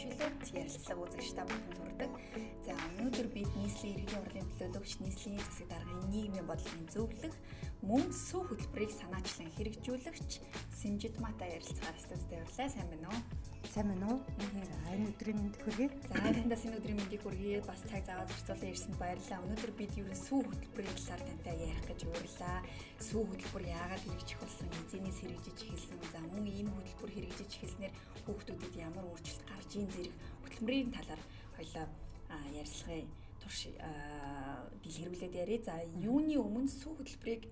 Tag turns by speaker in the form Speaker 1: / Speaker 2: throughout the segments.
Speaker 1: хөвшүүлээд ярилцлага үзэгч та бүхэн хүрдэг. За өнөөдөр бид нийслэлийн иргэдийн хурлын төлөөлөгч, нийслэлийн засаг даргын нийгмийн бодлогын зөвлөх, мөн сүү хөтөлбөрийг санаачлан хэрэгжүүлэгч Сэмжид Мата ярилцахаар студид явуулаа. Сайн байна уу?
Speaker 2: Сайн байна уу? За энэ өдрийн мэнд хүргэе.
Speaker 1: За таньдас энэ өдрийн мэндийг хүргэе. Бас цаг зав зарцуулан ирсэнд баярлалаа. Өнөөдөр бид ерөн сүү хөтөлбөрийн талаар тантай ярих гэж урилаа. Сүү хөтөлбөр яагаад хэрэгжих болсон, эзэнээс хэрэгжиж эхэлсэн. За мөн энэ хөтөлбөр хэрэгжиж эхэлснээр хүүхдүүдэд ямар өөрчлөлт гарч ийн зэрэг хөтөлбөрийн талаар хоёлаа ярилцлагын турш дэлгэрүүлээд яриа. За юуны өмнө сүү хөтөлбөрийг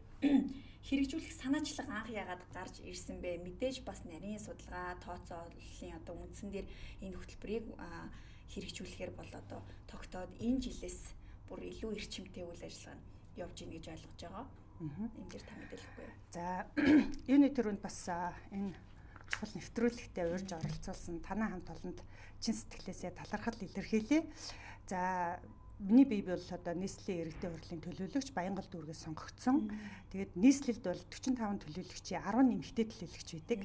Speaker 1: хэрэгжүүлэх санаачлага анх яагаад гарч ирсэн бэ? Мэдээж бас нарийн судалгаа, тооцооллын одоо үндсэн дээр энэ хөтөлбөрийг хэрэгжүүлэхээр бол одоо тогтоод энэ жилээс бүр илүү эрчимтэй үйл ажиллагаа нь явж ийн гэж ойлгож байгаа. Энэ дээр та мэдээлэхгүй юу?
Speaker 2: За энэ төрөнд бас энэ чухал нэвтрүүлэгтээ урьж оролцуулсан танай хамт олонд чин сэтгэлээсээ талархал илэрхийлье. За миний бие бол одоо нийслэлийн иргэдийн хурлын төлөөлөгч Баянгол дүүргээс сонгогдсон. Тэгээд нийслэлд бол 45 төлөөлөгчийн 10 эмэгтэй төлөөлөгч байдаг.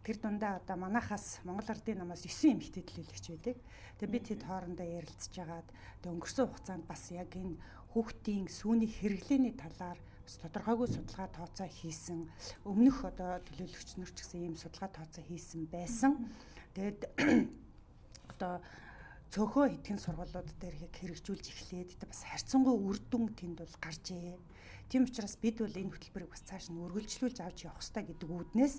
Speaker 2: Тэр дундаа одоо манайхаас Монгол Ардын намаас 9 эмэгтэй төлөөлөгч байдаг. Тэгээд бид хэд хоорондоо ярилцж агаад тэгээд өнгөрсөн хугацаанд бас яг энэ хүүхдийн сүүний хэрэглээний талаар бас тодорхойгүй судалгаа тооцоо хийсэн. Өмнөх одоо төлөөлөгч нар ч гэсэн ийм судалгаа тооцоо хийсэн байсан. Тэгээд одоо цөөхөө хэдхэн сургуулиуд дээр хэрэгжүүлж эхлээд бас харьцангуй үр дүн тэнд бол гарчээ. Тийм учраас бид бол энэ хөтөлбөрийг бас цааш нь үргэлжлүүлж авч явах хэрэгтэй гэдэг үүднээс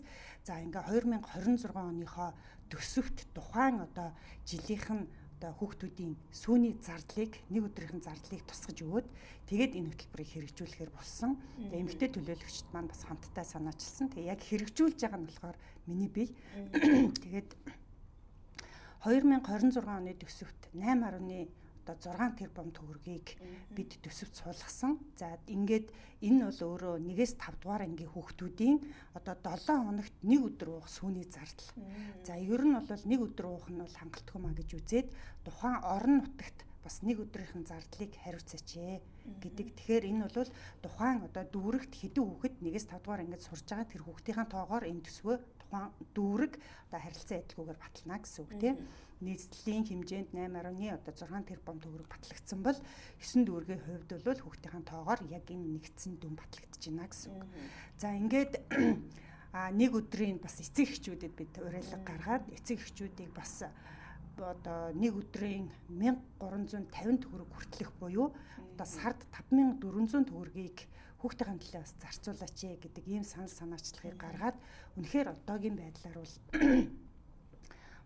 Speaker 2: за ингээ 2026 оныхоо төсөвт тухайн одоо жилийнх нь одоо хүүхдүүдийн сүүний зардлыг нэг өдрийнхэн зардлыг тусгаж өгөөд тэгээд энэ хөтөлбөрийг хэрэгжүүлэхээр болсон. Тэгээд эмэгтэй төлөөлөгчд маань бас хамтдаа санаачилсан. Тэгээд яг хэрэгжүүлж байгаа нь болохоор миний бие. Тэгээд 2026 оны төсөвт 8.6 тэрбум төгрөгийг бид төсөвт суулгасан. За ингээд энэ бол өөрөө 1-5 дугаар ангийн хүүхдүүдийн одоо 7 хоногт нэг өдөр уух сүүний зардал. За ер нь бол нэг өдөр уух нь бол хангалтгүй маа гэж үзээд тухайн орон нутагт бас нэг өдрийнхэн зардлыг хариуцаач гэдэг. Тэгэхээр энэ бол тухайн одоо дүүрэгт хэдэн хүүхэд 1-5 дугаар ангид сурж байгаа тэр хүүхдийн тоогоор энэ төсвөө тухайн дүүрэг одоо харилцан адилгүйгээр батлана гэсэн үг тийм. Нийслэлийн хэмжээнд 8.1 одоо 6 тэрбум төгрөг батлагдсан бол 9 дүүргийн хувьд бол хүүхдийн тоогоор яг энэ нэгдсэн дүн батлагдаж байна гэсэн үг. За ингээд нэг өдрийн бас эцэг эхчүүдэд бид уриалга гаргаад эцэг эхчүүдийг бас одоо нэг өдрийн 1350 төгрөг хүртэлх буюу одоо сард 5400 төгрөгийг хүүхдийн төлөөс зарцуулаач гэдэг ийм санал санаачлагыг гаргаад үнэхээр одоогийн байдлаар бол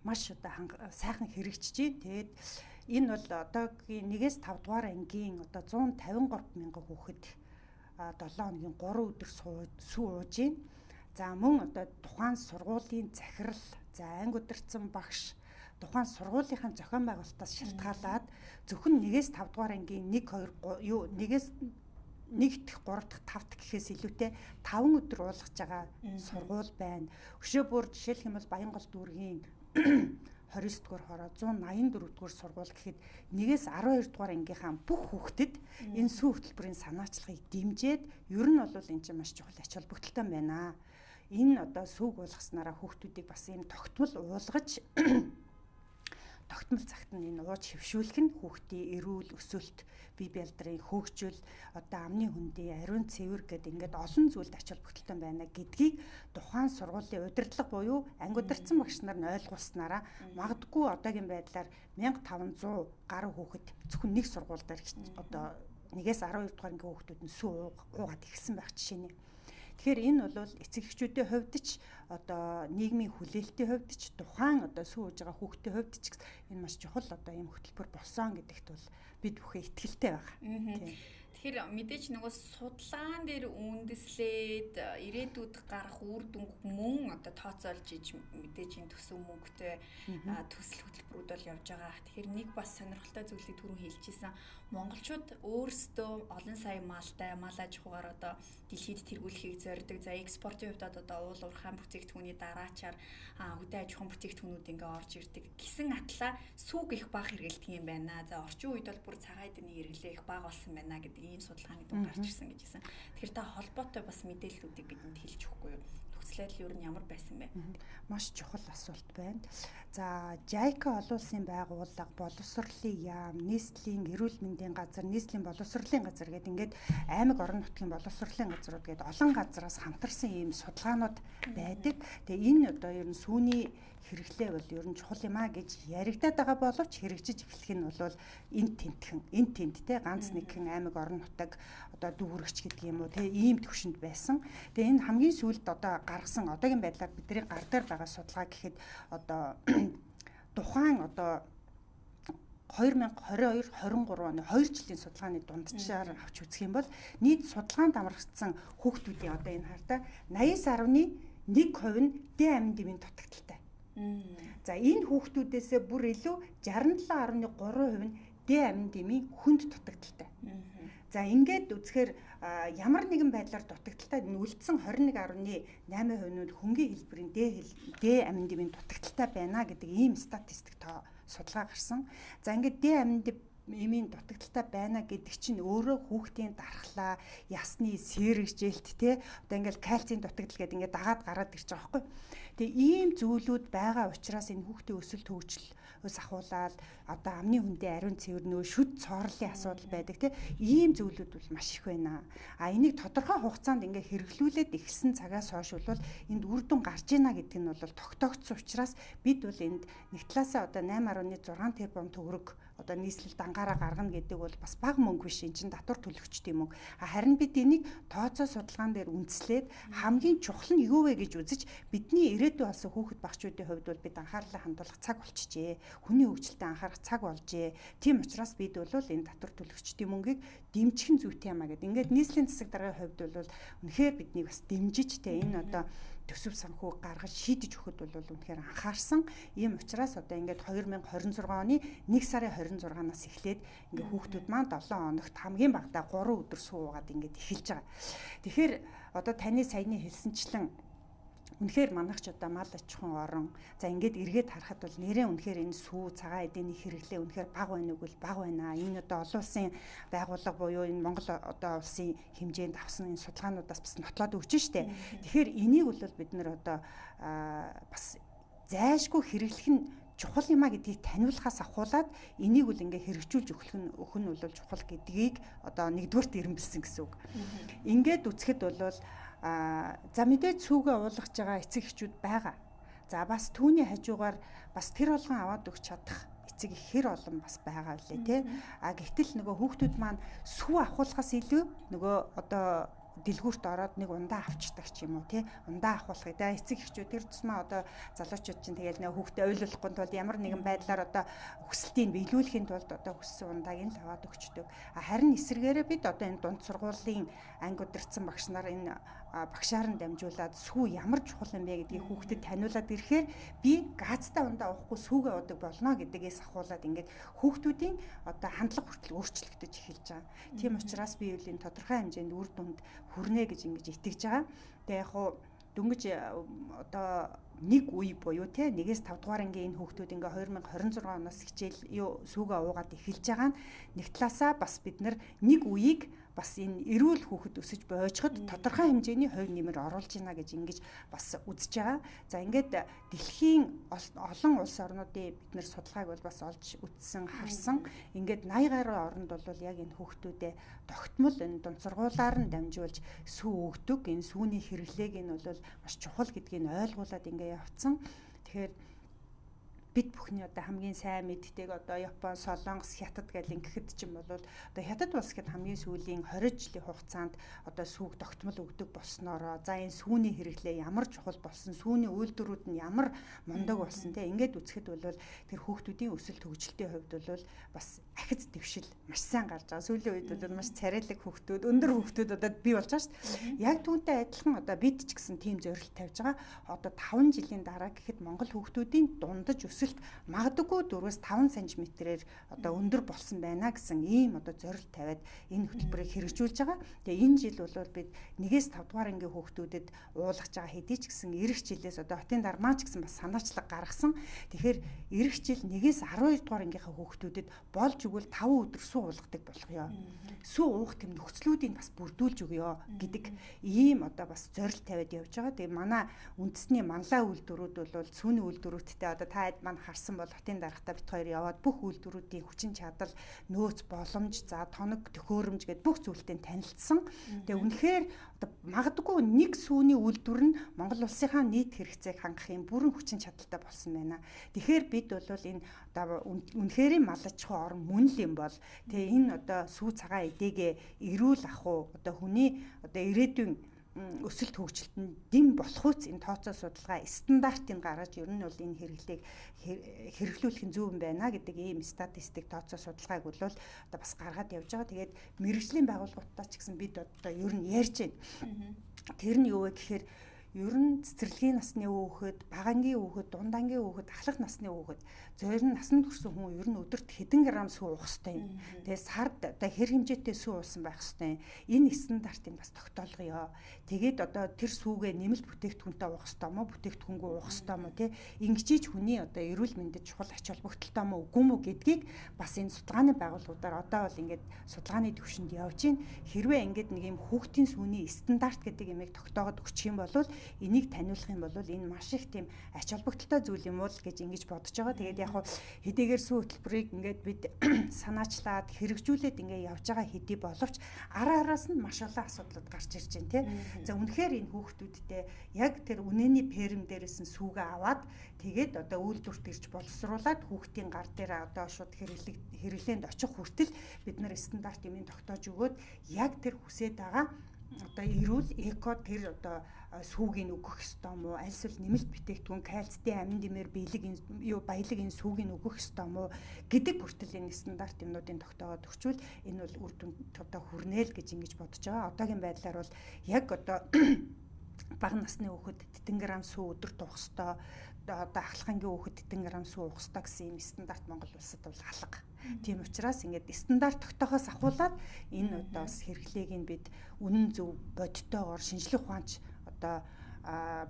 Speaker 2: маш одоо сайхан хэрэгжиж байна. Тэгээд энэ бол одоогийн 1-5 дугаар ангийн одоо 153 мянган хүүхэд 7 хоногийн 3 өдөр сүү ууж байна. За мөн одоо тухайн сургуулийн захирал, за анги удирдсан багш тухайн сургуулийнхаа зохион байгуулалтаас шалтгаалаад зөвхөн 1-5 дугаар ангийн 1 2 юу 1-ээс 1 дэх 3 дахь 5 дахь гэхээс илүүтэй 5 өдөр уулгаж байгаа сургууль байна. Өшөө бүр жишээлх юм бол Баянгол дүүргийн 29 дугаар хороо 184 дугаар сургууль гэхэд 1-ээс 12 дугаар ангийнхаа бүх хүүхдэд энэ сүү хөтөлбөрийн санаачлагыг дэмжиж ер нь бол энэ чинь маш чухал ач холбогдолтой байна. Энэ одоо сүүг уулгаснараа хүүхдүүдийг бас ийм тогтмол уулгаж тогтмол цагт нь энэ ууж хөвшүүлэх нь хүүхдийн эрүүл өсөлт, бие бэлдрийн хөгжил, одоо амны хөндийн ариун цэвэр гэдэг ингээд олон зүйлд ач холбогдолтой байна гэдгийг тухайн сургуулийн удирдлага буюу анги удирдсан багш нар нь ойлгуулснараа магадгүй одоогийн байдлаар 1500 гаруй хүүхэд зөвхөн нэг сургууль дээр одоо 1-ээс 12 дугаар ангийн хүүхдүүд нь сүү уугаад ихсэн байх жишээ нь. Тэгэхээр энэ бол эцэг эхчүүдийн хувьд ч одоо нийгмийн хүлээлтийн хувьд ч тухайн одоо сүү ууж байгаа хүүхдийн хувьд ч энэ маш чухал одоо ийм хөтөлбөр болсон гэдэгт бол бид бүхэн итгэлтэй байгаа.
Speaker 1: Тэгэхээр мэдээж нөгөө судалгаан дээр үндэслээд ирээдүйд гарах үр дүнг мөн одоо тооцоолж иж мэдээж энэ төсөв мөнгөтэй төсөл хөтөлбөрүүд бол явж байгаа. Тэгэхээр нэг бас сонирхолтой зүйлийг түрүү хэлчихсэн. Монголчууд өөрсдөө олон сая малтай, мал аж ахуйгаар одоо дэлхийд тэргүүлэхийг зорддог. За экспортын хувьд одоо уул уурхайн бүтээгдэхүүний дараачаар хөдөө аж ахуйн бүтээгдэхүүнүүд ингээ орж ирдэг. Гисэн атлаа сүг их бага хэрэгэлдэг юм байна. За орчин үед бол бүр цагаан эдний хэрэглээ их бага болсон байна гэдэг ийм судалгааны дүн гарч ирсэн гэж хэлсэн. Тэгэхээр та холбоотой бас мэдээллүүдийг бидэнд хэлж өгөхгүй юу? нөхцөл байдал ер нь ямар байсан бэ?
Speaker 2: Маш чухал асуулт байна. За, JICA олон улсын байгууллага, боловсролын яам, нийслэлийн эрүүл мэндийн газар, нийслэлийн боловсролын газар гэдэг ингээд аймаг орон нутгийн боловсролын газрууд гэдэг олон газраас хамтарсан ийм судалгаанууд байдаг. Тэгээ энэ одоо ер нь сүүний хэрэглээ бол ер нь чухал юм а гэж яригадаад байгаа боловч хэрэгжиж эхлэх нь бол энд тенттэй ганц нэгэн аймаг орон нутаг одоо дүүрэгч гэдэг юм уу те ийм төвшөнд байсан. Тэгээ энэ хамгийн сүүлд одоо гаргасан одоогийн байдлаар бидний гар дээр байгаа судалгаа гэхэд одоо тухайн одоо 2022-23 оны 2 жилийн судалгааны дунджаар авч үзэх юм бол нийт судалгаанд амрагдсан хүүхдүүдийн одоо энэ хартаа 80.1% нь Д амин дэмийн дутагдaltaй. За энэ хүүхдүүдээс бүр илүү 67.3% нь Д амин дэмийн хүнд дутагдaltaй. За ингээд үзэхээр ямар нэгэн байдлаар дутагдaltaй үлдсэн 21.8% нь хөнгөн хэлбэрийн Д амин дэмийн дутагдaltaй байна гэдэг ийм статистик тоо судалгаа гарсан. За ингээд Д амин дэмийн дутагдaltaй байна гэдэг чинь өөрөө хүүхдийн дархлаа, ясны сэрэгжээлт те одоо ингээд кальцийн дутагдал гэдэг ингээд дагаад гараад ирж байгаа байхгүй. Тэгээ ийм зүйлүүд байгаа учраас энэ хүүхдийн өсөлт хөгжлөөс ахуулаад одоо амны хүндээ ариун цэвэр нөө шүд цоорлын асуудал байдаг те ийм зүйлүүд бол маш их байна. А энийг тодорхой хугацаанд ингээ хэрэглүүлээд эхэлсэн цагаас хойш бол энд үр дүн гарч ийна гэдэг нь бол тогтоогдсон учраас бид бол энд нэг талаасаа одоо 8.6 тэрбум төгрөг одоо нийслэл дангаараа гаргана гэдэг бол бас бага мөнгө биш энэ чинь татвар төлөгчдийн мөнгө. Харин бид энийг тооцоо судалгаан дээр үндэслээд хамгийн чухал нь юу вэ гэж үзэж бидний ирээдүйн болсон хүүхэд багчуудын хувьд бол бид анхаарлаа хандуулах цаг болчихжээ. Хүний хөгжилтэд анхаарах цаг болжээ. Тийм учраас бид бол энэ татвар төлөгчдийн мөнгийг дэмжих нь зүйтэй юм а гэдэг. Ингээд нийслэлийн засаг даргын хувьд бол үнэхээр биднийг бас дэмжиж тэ энэ одоо төсөв санхүү гаргаж шийдэж өгөхөд бол үнэхээр анхаарсан. Ийм учраас одоо ингээд 2026 оны 1 сарын 26-наас эхлээд ингээд хүүхдүүд маань 7 хоногт хамгийн багадаа 3 өдөр суугаад ингээд эхэлж байгаа. Тэгэхээр одоо таны саяны хэлсэнчлэн үнэхээр манайч одоо мал аж ахуйн орон за ингээд эргээд харахад бол нэрээ үнэхээр энэ сүү цагаан эдийн хэрэглээ үнэхээр бага байна уу гэвэл бага байна. Энэ одоо олон улсын байгууллага буюу энэ Монгол одоо улсын хэмжээнд авсан энэ судалгаануудаас бас нотлоод өгч штэ. Тэгэхээр энийг бол бид нэр одоо бас зайлшгүй хэрэглэх нь чухал юм а гэдгийг таниулахаас ахуулаад энийг бол ингээ хэрэгжүүлж өгөх нь бол чухал гэдгийг одоо нэгдүгээрт ирэмбэлсэн гэсэн үг. Ингээд үцхэд бол за мэдээж сүүгээ уулгаж байгаа эцэг эхчүүд байгаа. За бас түүний хажуугаар бас тэр болгон аваад өгч чадах эцэг ихэр олон бас байгаа үлээ тий. Гэтэл нөгөө хүүхдүүд маань сүү авахулахаас илүү нөгөө одоо дэлгүүрт ороод нэг ундаа авчдаг ч юм уу тий ундаа авахулах гэдэг эцэг эхчүүд тэр тусмаа одоо залуучууд чинь тэгэл нэг хүүхдээ ойлгохгүй тулд ямар нэгэн байдлаар одоо хүсэлтийг биелүүлэхийн тулд одоо хүссэн ундааг нь л аваад өгчдөг. Харин эсвэргээрээ бид одоо энэ дунд сургуулийн анги удирдсан багш нар энэ багшаар нь дамжуулаад сүү ямар чухал юм бэ гэдгийг хүүхдэд таниулаад ирэхээр би газтай ундаа авахгүй сүүгээ удаг болно гэдгээс ахуулаад ингээд хүүхдүүдийн одоо хандлага хүртэл өөрчлөгдөж эхэлж байгаа. Тийм учраас би юу энэ тодорхой хэмжээнд үр дүнд хүрнэ гэж ингэж итгэж байгаа. Тэгээ яг хуу дөнгөж одоо нэг үе буюу те 1-5 дугаар ангийн энэ хүүхдүүд ингээ 2026 оноос хичээл сүүгээ уугаад эхэлж байгаа нь нэг талаасаа бас бид нар нэг үеийг бас энэ эрүүл хүүхэд өсөж бойжоход тодорхой хэмжээний хувь нэмэр оруулж байна гэж ингэж бас үзэж байгаа. За ингээд дэлхийн олон улс орнуудын бид нэр судалгааг бол бас олж үзсэн харсан. Ингээд 80 гаруй оронд бол яг энэ хүүхдүүдэд тогтмол энэ дунд сургуулаар нь дамжуулж сүү өгдөг. Энэ сүүний хэрэглээг нь бол маш чухал гэдгийг ойлгуулад ингээд явцсан. Тэгэхээр бид бүхний одоо хамгийн сайн мэддэг одоо Япон, Солонгос, Хятад гэл ингэхэд ч юм бол одоо Хятад улс гэд хамгийн сүүлийн 20 жилийн хугацаанд одоо сүүг тогтмол өгдөг болсноороо за энэ сүүний хэрэглээ ямар чухал болсон, сүүний үйлдвэрүүд нь ямар мундаг болсон те ингээд үзэхэд бол тэр хүүхдүүдийн өсөлт хөгжилтийн хувьд бол бас ахиц дэвшил маш сайн гарч байгаа. Сүүлийн үед бол маш царайлаг хүүхдүүд, өндөр хүүхдүүд одоо бий болж байгаа шүү дээ. Яг түүнтэй адилхан одоо бид ч гэсэн тийм зорилт тавьж байгаа. Одоо 5 жилийн дараа гэхэд Монгол хүүхдүүдийн дундаж өсөлт магадгүй 4-5 см-ээр одоо өндөр болсон байна гэсэн ийм одоо зорилт тавиад энэ хөтөлбөрийг хэрэгжүүлж байгаа. Тэгээ энэ жил бол бид 1-5 дугаар ангийн хүүхдүүдэд уулгаж байгаа хэдий ч гэсэн эх жилээс одоо хотын дармаа ч гэсэн бас санаачлаг гаргасан. Тэгэхээр эх жил 1-12 дугаар ангийнхаа хүүхдүүдэд болж өгвөл 5 өдөр суу уулгадаг болгоё. Сүү уух гэм нөхцлүүдийг бас бүрдүүлж өгье гэдэг ийм одоо бас зорилт тавиад явж байгаа. Тэгээ манай үндэсний манлай үйлдвэрүүд бол сүүний үйлдвэрүүдтэй одоо та хэд маань харсан бол хотын дарагтаа бит хоёр яваад бүх үйлдвэрүүдийн хүчин чадал, нөөц боломж, за тоног төхөөрөмж гэдээ бүх зүйлтэй танилцсан. Тэгээ үнэхээр одоо магадгүй нэг сүүний үйлдвэр нь Монгол улсынхаа нийт хэрэгцээг хангах юм бүрэн хүчин чадалтай болсон байна. Тэгэхээр бид бол энэ одоо үнэхээр малчхуу орн мөн л юм бол тэгээ энэ одоо сүү цагаан эдээгээ эрүүл ах уу одоо хүний одоо ирээдүйн өсөлт хөгжилтөнд дэм болохуйц энэ тооцоо судалгаа стандартыг гаргаж ер нь бол энэ хэрэглээг хэрэглүүлэх нь зөв юм байна гэдэг ийм статистик тооцоо судалгааг бол одоо бас гаргаад явж байгаа. Тэгээд мэргэжлийн байгууллагуудтай ч гэсэн бид одоо ер нь ярьж байна. Тэр нь юу вэ гэхээр ер нь цэцэрлэгийн насны хүүхэд, багангийн хүүхэд, дундангийн хүүхэд, ахлах насны хүүхэд зорин насанд хүрсэн хүн ер нь өдөрт хэдэн грамм сүү уух ёстой юм. Тэгээ сард одоо хэр хэмжээтэй сүү уусан байх ёстой юм. Энэ стандартыг бас тогтоолгоё. Тэгээд одоо тэр сүүгээ нэмэлт бүтээгдэхүүнтэй уух ёстой мó, бүтээгдэхүүнгүй уух ёстой мó тий. Ингэжиж хүний одоо эрүүл мэндэд чухал ач холбогдолтой мó үгүй мó гэдгийг бас энэ судалгааны байгууллагуудаар одоо бол ингээд судалгааны төвшөнд явж байна. Хэрвээ ингээд нэг юм хүүхдийн сүүний стандарт гэдэг юмыг тогтоогод өгчих юм бол энийг таниулах юм бол энэ маш их тийм ач холбогдолтой зүйл юм уу гэж ингэж бодож байгаа. Тэгээд яг хэдийгээр сүү хөтөлбөрийг ингээд бид санаачлаад хэрэгжүүлээд ингээд явж байгаа хэдий боловч араас нь маш олон асуудлууд гарч ирж байна тий. За үнэхээр энэ хүүхдүүдтэй яг тэр үнэний перм дээрээс нь сүүгээ аваад тэгээд одоо үйлдвэрт ирж боловсруулад хүүхдийн гар дээр одоо шууд хэрэглээнд очих хүртэл бид нар стандарт юмыг тогтоож өгөөд яг тэр хүсэж байгаа одоо эрүүл эко тэр одоо сүүгийг өгөх ёстой мó, альсвал нэмэлт бүтээгдэхүүн кальцийн амин димээр баялаг энэ сүүгийг өгөх ёстой мó гэдэг хүртэл энэ стандарт юмнуудыг тогтоогоод өгчвөл энэ бол үр дүнд одоо хүрнэ л гэж ингэж бодож байгаа. Одоогийн байдлаар бол яг одоо бага насны хүүхэд тэдэн грамм сүү өдөрт уух ёстой, одоо ахлахангийн хүүхэд тэдэн грамм сүү уух ёстой гэсэн ийм стандарт Монгол улсад бол алга. Тийм учраас ингээд стандарт тогтоохоос ахуулаад энэ одоо бас хэрэглээг нь бид үнэн зөв бодтойгоор шинжлэх ухаанч одоо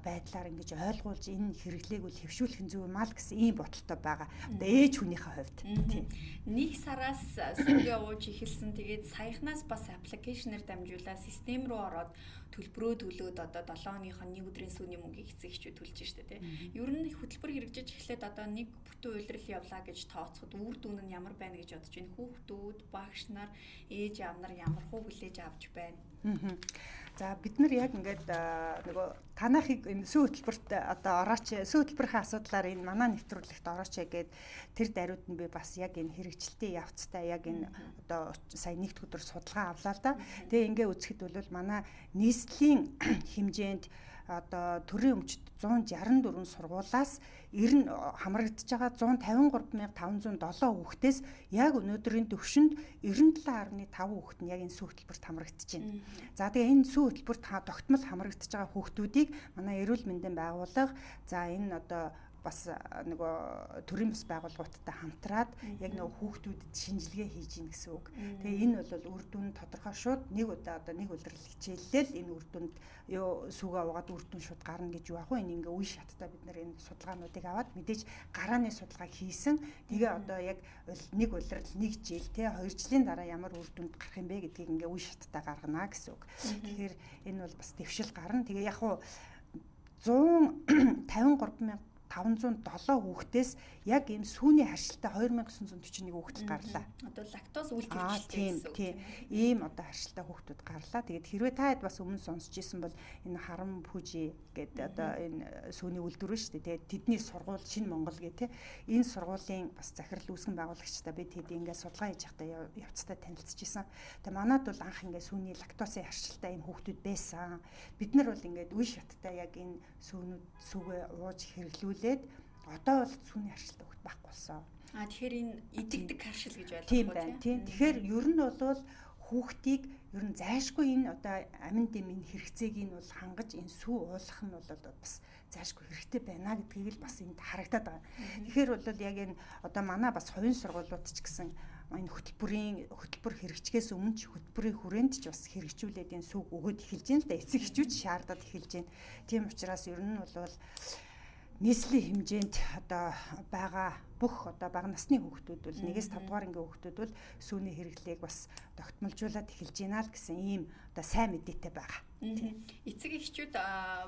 Speaker 2: байдлаар ингэж ойлгуулж энэ хэрэглээг үл хэвшүүлэх нь зөв юм аа гэсэн ийм бодолтой байгаа. Одоо ээж хүнийхээ хувьд тийм.
Speaker 1: Нэг сараас сүүгээ ууж эхэлсэн. Тэгээд саяхнаас бас аппликейшнээр дамжуулаад систем рүү ороод төлбөрөө төлөөд одоо 7 хоногийнхоо нэг өдрийн сүүний мөнгийг эцэгчүүд төлж штэ тий. Ер нь хөтөлбөр хэрэгжиж эхлээд одоо нэг бүтэн уйлрал явлаа гэж тооцоход үр дүн нь ямар байна гэж бодож байна. Хүүхдүүд, багш нар, ээж аав нар ямар хуу хүлээж авч байна.
Speaker 2: За бид нар яг ингээд нөгөө танахыг энэ сүү хөтөлбөрт одоо орооч сүү хөтөлбөрийн асуудлаар энэ манай нэвтрүүлэгт орооч гэгээд тэр даруйд нь би бас яг энэ хэрэгжилтийн явцтай яг энэ одоо сая нэгд өдөр судалгаа авлаа л да. Тэгээ ингээ үзэхэд бол манай нийслэлийн хэмжээнд одоо төрийн өмчт 164 сургуулаас ер нь хамрагдж байгаа 153,507 хүүхдээс яг өнөөдрийн төвшөнд 97.5 хүүхэд нь яг энэ сүү хөтөлбөрт хамрагдж байна. За тэгээ энэ сүү хөтөлбөрт тогтмол хамрагдж байгаа хүүхдүүдийг манай эрүүл мэндийн байгууллага за энэ одоо бас нөгөө төрийн бас байгууллагуудтай хамтраад яг нөгөө хүүхдүүдэд шинжилгээ хийж ийн гэсэн үг. Тэгээ энэ бол үр дүн тодорхой шууд нэг удаа одоо нэг улирал хичээллэл энэ үр дүнд сүүгээ угаад үр дүн шууд гарна гэж юу ах вэ? Энэ ингээ үе шаттай бид нар энэ судалгаануудыг аваад мэдээж гарааны судалгаа хийсэн. Тэгээ одоо яг нэг улирал нэг жил те 2 жилийн дараа ямар үр дүнд гарах юм бэ гэдгийг ингээ үе шаттай гаргана гэсэн үг. Тэгэхээр энэ бол бас дэвшил гарна. Тэгээ яг хуу 153,507 хүүхдээс яг ийм сүүний харшилтай 2941 хүүхэд гарлаа.
Speaker 1: Одоо лактоз үйлдвэрлэлтэй гэсэн үг.
Speaker 2: Тийм. Ийм одоо харшилтай хүүхдүүд гарлаа. Тэгээд хэрвээ та хэд бас өмнө сонсч ирсэн бол энэ харам пүжи гэдэг одоо энэ сүүний үйлдвэр шүү дээ. Тэгээд тэдний сургууль Шинэ Монгол гэх энэ сургуулийн бас захирал үүсгэн байгуулагчтай бид хэд ингээд судалгаа хийж байхдаа явцтай танилцж исэн. Тэгээд манад бол анх ингээд сүүний лактозын харшилтай ийм хүүхдүүд байсан. Бид нар бол ингээд үе шаттай яг энэ сүүгээ ууж хэрэглүүлээд одоо бол сүүний харшилтай хүүхд байхгүй болсон.
Speaker 1: Тэгэхээр энэ идэгдэг харшил гэж ойлгох
Speaker 2: тийм байна. Тийм. Тэгэхээр ер нь бол хүүхдийг ер нь зайшгүй энэ одоо амин дэм энэ хэрэгцээг нь бол хангаж энэ сүү уулгах нь бол бас зайшгүй хэрэгтэй байна гэдгийг л бас энд харагдаад байгаа. Тэгэхээр бол яг энэ одоо манай бас хувийн сургуулиуд ч гэсэн энэ хөтөлбөр хэрэгжихээс өмнө ч хөтөлбөрийн хүрээнд ч бас хэрэгжүүлээд энэ сүүг өгөөд эхэлж байна л да. Эцэг эхчүүд шаардаад эхэлж байна. Тийм учраас ер нь бол нийслэлийн хэмжээнд одоо байгаа бүх одоо бага насны хүүхдүүд бол 1-5 дугаар ангийн хүүхдүүд бол сүүний хэрэглээг бас тогтмолжуулаад эхэлж байна л гэсэн ийм одоо сайн мэдээтэй байгаа.
Speaker 1: Эцэг эхчүүд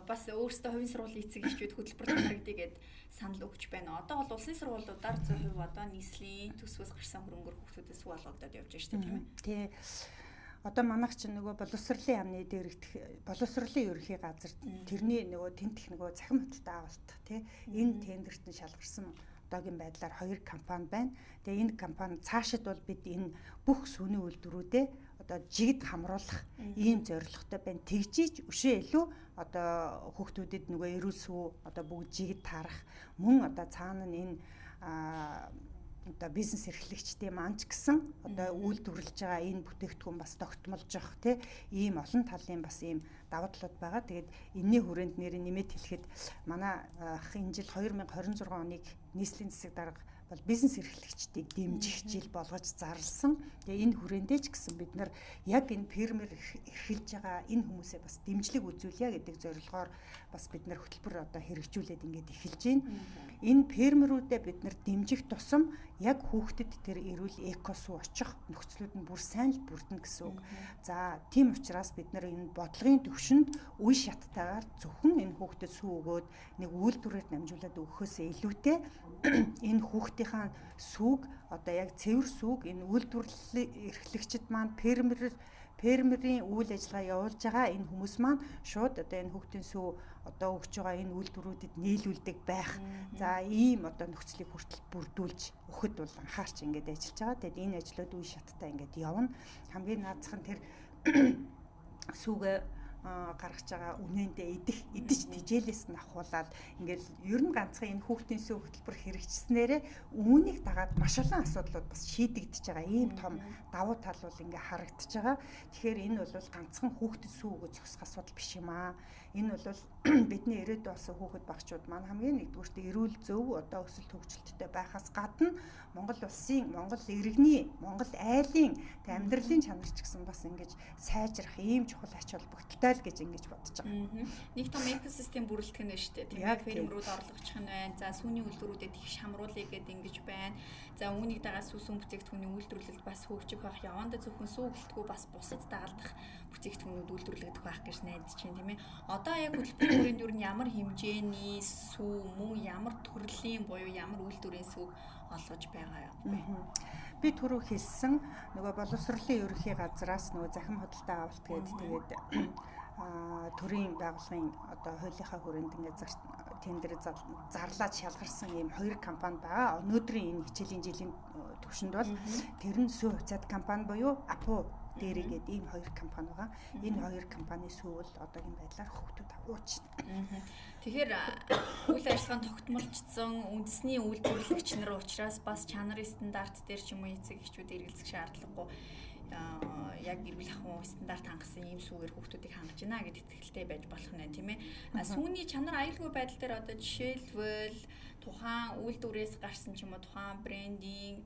Speaker 1: бас өөрсдөө хувийн сургуулийн эцэг эхчүүд хөтөлбөр хамрагдъя гэд санал өгч байна. Одоо бол улсын сургуулиудаар 100% одоо нийслэлийн төсвөөс гарсан хөрөнгөөр хүүхдүүдээс сүү олгогдоод явж байна шүү дээ, тийм ээ.
Speaker 2: Тий. Одоо манайх чинь нөгөө боловсролын яамны дээрх боловсролын ерөнхий газар тэрний нөгөө тентэх нөгөө цахим худалдаа авалт тий энэ тендерт нь шалгарсан одоогийн байдлаар 2 компани байна. Тэгээ энэ компани цаашид бол бид энэ бүх сүүний үйлдвэрүүдээ одоо жигд хамруулах ийм зорилготой байна. Тэгжиж өшөө илүү одоо хүүхдүүдэд нөгөө эрүүл сүү одоо бүгд жигд таарах мөн одоо цаана нь энэ одоо бизнес эрхлэгчдийн маань ч гэсэн одоо үйлдвэрлэж байгаа энэ бүтээгдэхүүн бас тогтмолж явах тийм ийм олон талын бас ийм давуу талууд байгаа. Тэгээд энэний хүрээнд нэр нэмээд хэлэхэд манай энэ жил 2026 оныг нийслэлийн засаг дарга бол бизнес эрхлэгчдийг дэмжих жил болгож зарласан. Тэгээ энэ хүрээндээ ч гэсэн бид нар яг энэ фермер эрхэлж байгаа энэ хүмүүсээ бас дэмжлэг үзүүлье гэдэг зорилгоор бас бид нар хөтөлбөр одоо хэрэгжүүлээд ингээд эхэлж байна. Энэ фермерүүдэд бид нар дэмжих тусам яг хүүхдэд тэр эрүүл экосуу очих нөхцлүүд нь бүр сайн л бүрдэнэ гэсэн үг. За тийм учраас бид нар энэ бодлогын төвшөнд үе шаттайгаар зөвхөн энэ хүүхдэд сүү өгөөд нэг үйлдвэрээр намжуулаад өгөхөөсөө илүүтэй энэ хүүхдийнхаа сүүг одоо яг цэвэр сүүг энэ үйлдвэрлэлийн эрхлэгчид маань фермерийн үйл ажиллагаа явуулж байгаа энэ хүмүүс маань шууд одоо энэ хүүхдийн сүү одоо өгч байгаа энэ үйлдвэрүүдэд нийлүүлдэг байх. За ийм одоо нөхцөлийг хүртэл бүрдүүлж өгөхөд бол анхаарч ингээд ажиллаж байгаа. Тэгэд энэ ажлууд үе шаттай ингээд явна. Хамгийн наадах нь тэр сүүгээ гаргаж байгаа үнэндээ идэж тижээлээс нь ахуулаад ингээл ер нь ганцхан энэ хүүхдийн сүү хөтөлбөр хэрэгжснээрээ үүнийг дагаад маш олон асуудлууд бас шийдэгдэж байгаа ийм том давуу тал бол ингээ харагдаж байгаа. Тэгэхээр энэ бол ганцхан хүүхдийн сүү өгөх зогсох асуудал биш юм аа. Энэ бол бидний ирээдүйн болсон хүүхэд багчууд маань хамгийн нэгдүгürt эрүүл зөв одоо өсөлт хөгжилттэй байхаас гадна Монгол улсын, Монгол иргэний, Монгол айлын амьдралын чанар ч гэсэн бас ингэж сайжрах ийм чухал ач холбогдолтой л гэж ингэж бодож байгаа.
Speaker 1: Нэг том экосистем бүрэлдэхүүн нь шүү дээ. Тийм ээ, фермерүүд орлогочих нь байна. За сүүний үйлдвэрүүдэд их шамруулъя гэдэг ингэж байна. За үүнийг дагаад сүүсэн бүтээгдэхүүний үйлдвэрлэлд бас хөгжих байх. Явандаа зөвхөн сүү гэлтгүү бас бусад дагалдах бүтээгдэхүүнүүд үйлдвэрлэгдэх байх гэж найдаж байна, тийм ээ. Одоо яг хөтөлбөрийн дүр нь ямар хэмжээний сүү мөн ямар төрлийн буюу ямар үйлдвэрийн сүүг олгож байгаа юм.
Speaker 2: Би түрүү хэлсэн нөгөө боловсролын ерөнхий газраас нөгөө захим худалдаа авалт гэдэг тэгээд төрийн байгууллагын одоо хуулийнхаа хүрээнд ингээд тендер зарлаад шалгарсан ийм 2 компани байгаа. Өнөөдрийн энэ хичээлийн жилийн түвшинд бол тэр нь сүү хуцаад компани буюу Апу дээрийгээд ийм 2 компани байгаа. Энэ 2 компани сүү бол одоогийн байдлаар хүүхдүүд авууч.
Speaker 1: Тэгэхээр үйл ажиллагаанд тогтмолжсон үндэсний үйлдвэрлэгч нар учраас бас чанарын стандарт дээр ч юм уу эцэг эхчүүд эргэлзэх шаардлагагүй яг эрүүл ахуйн стандарт хангасан ийм сүүгээр хүүхдүүдийг хангаж байна гэдэгт итгэлтэй байж болох нэ, тийм ээ. Сүүний чанар аюулгүй байдал дээр одоо жишээлбэл тухайн үйлдвэрээс гарсан ч юм уу тухайн брендинг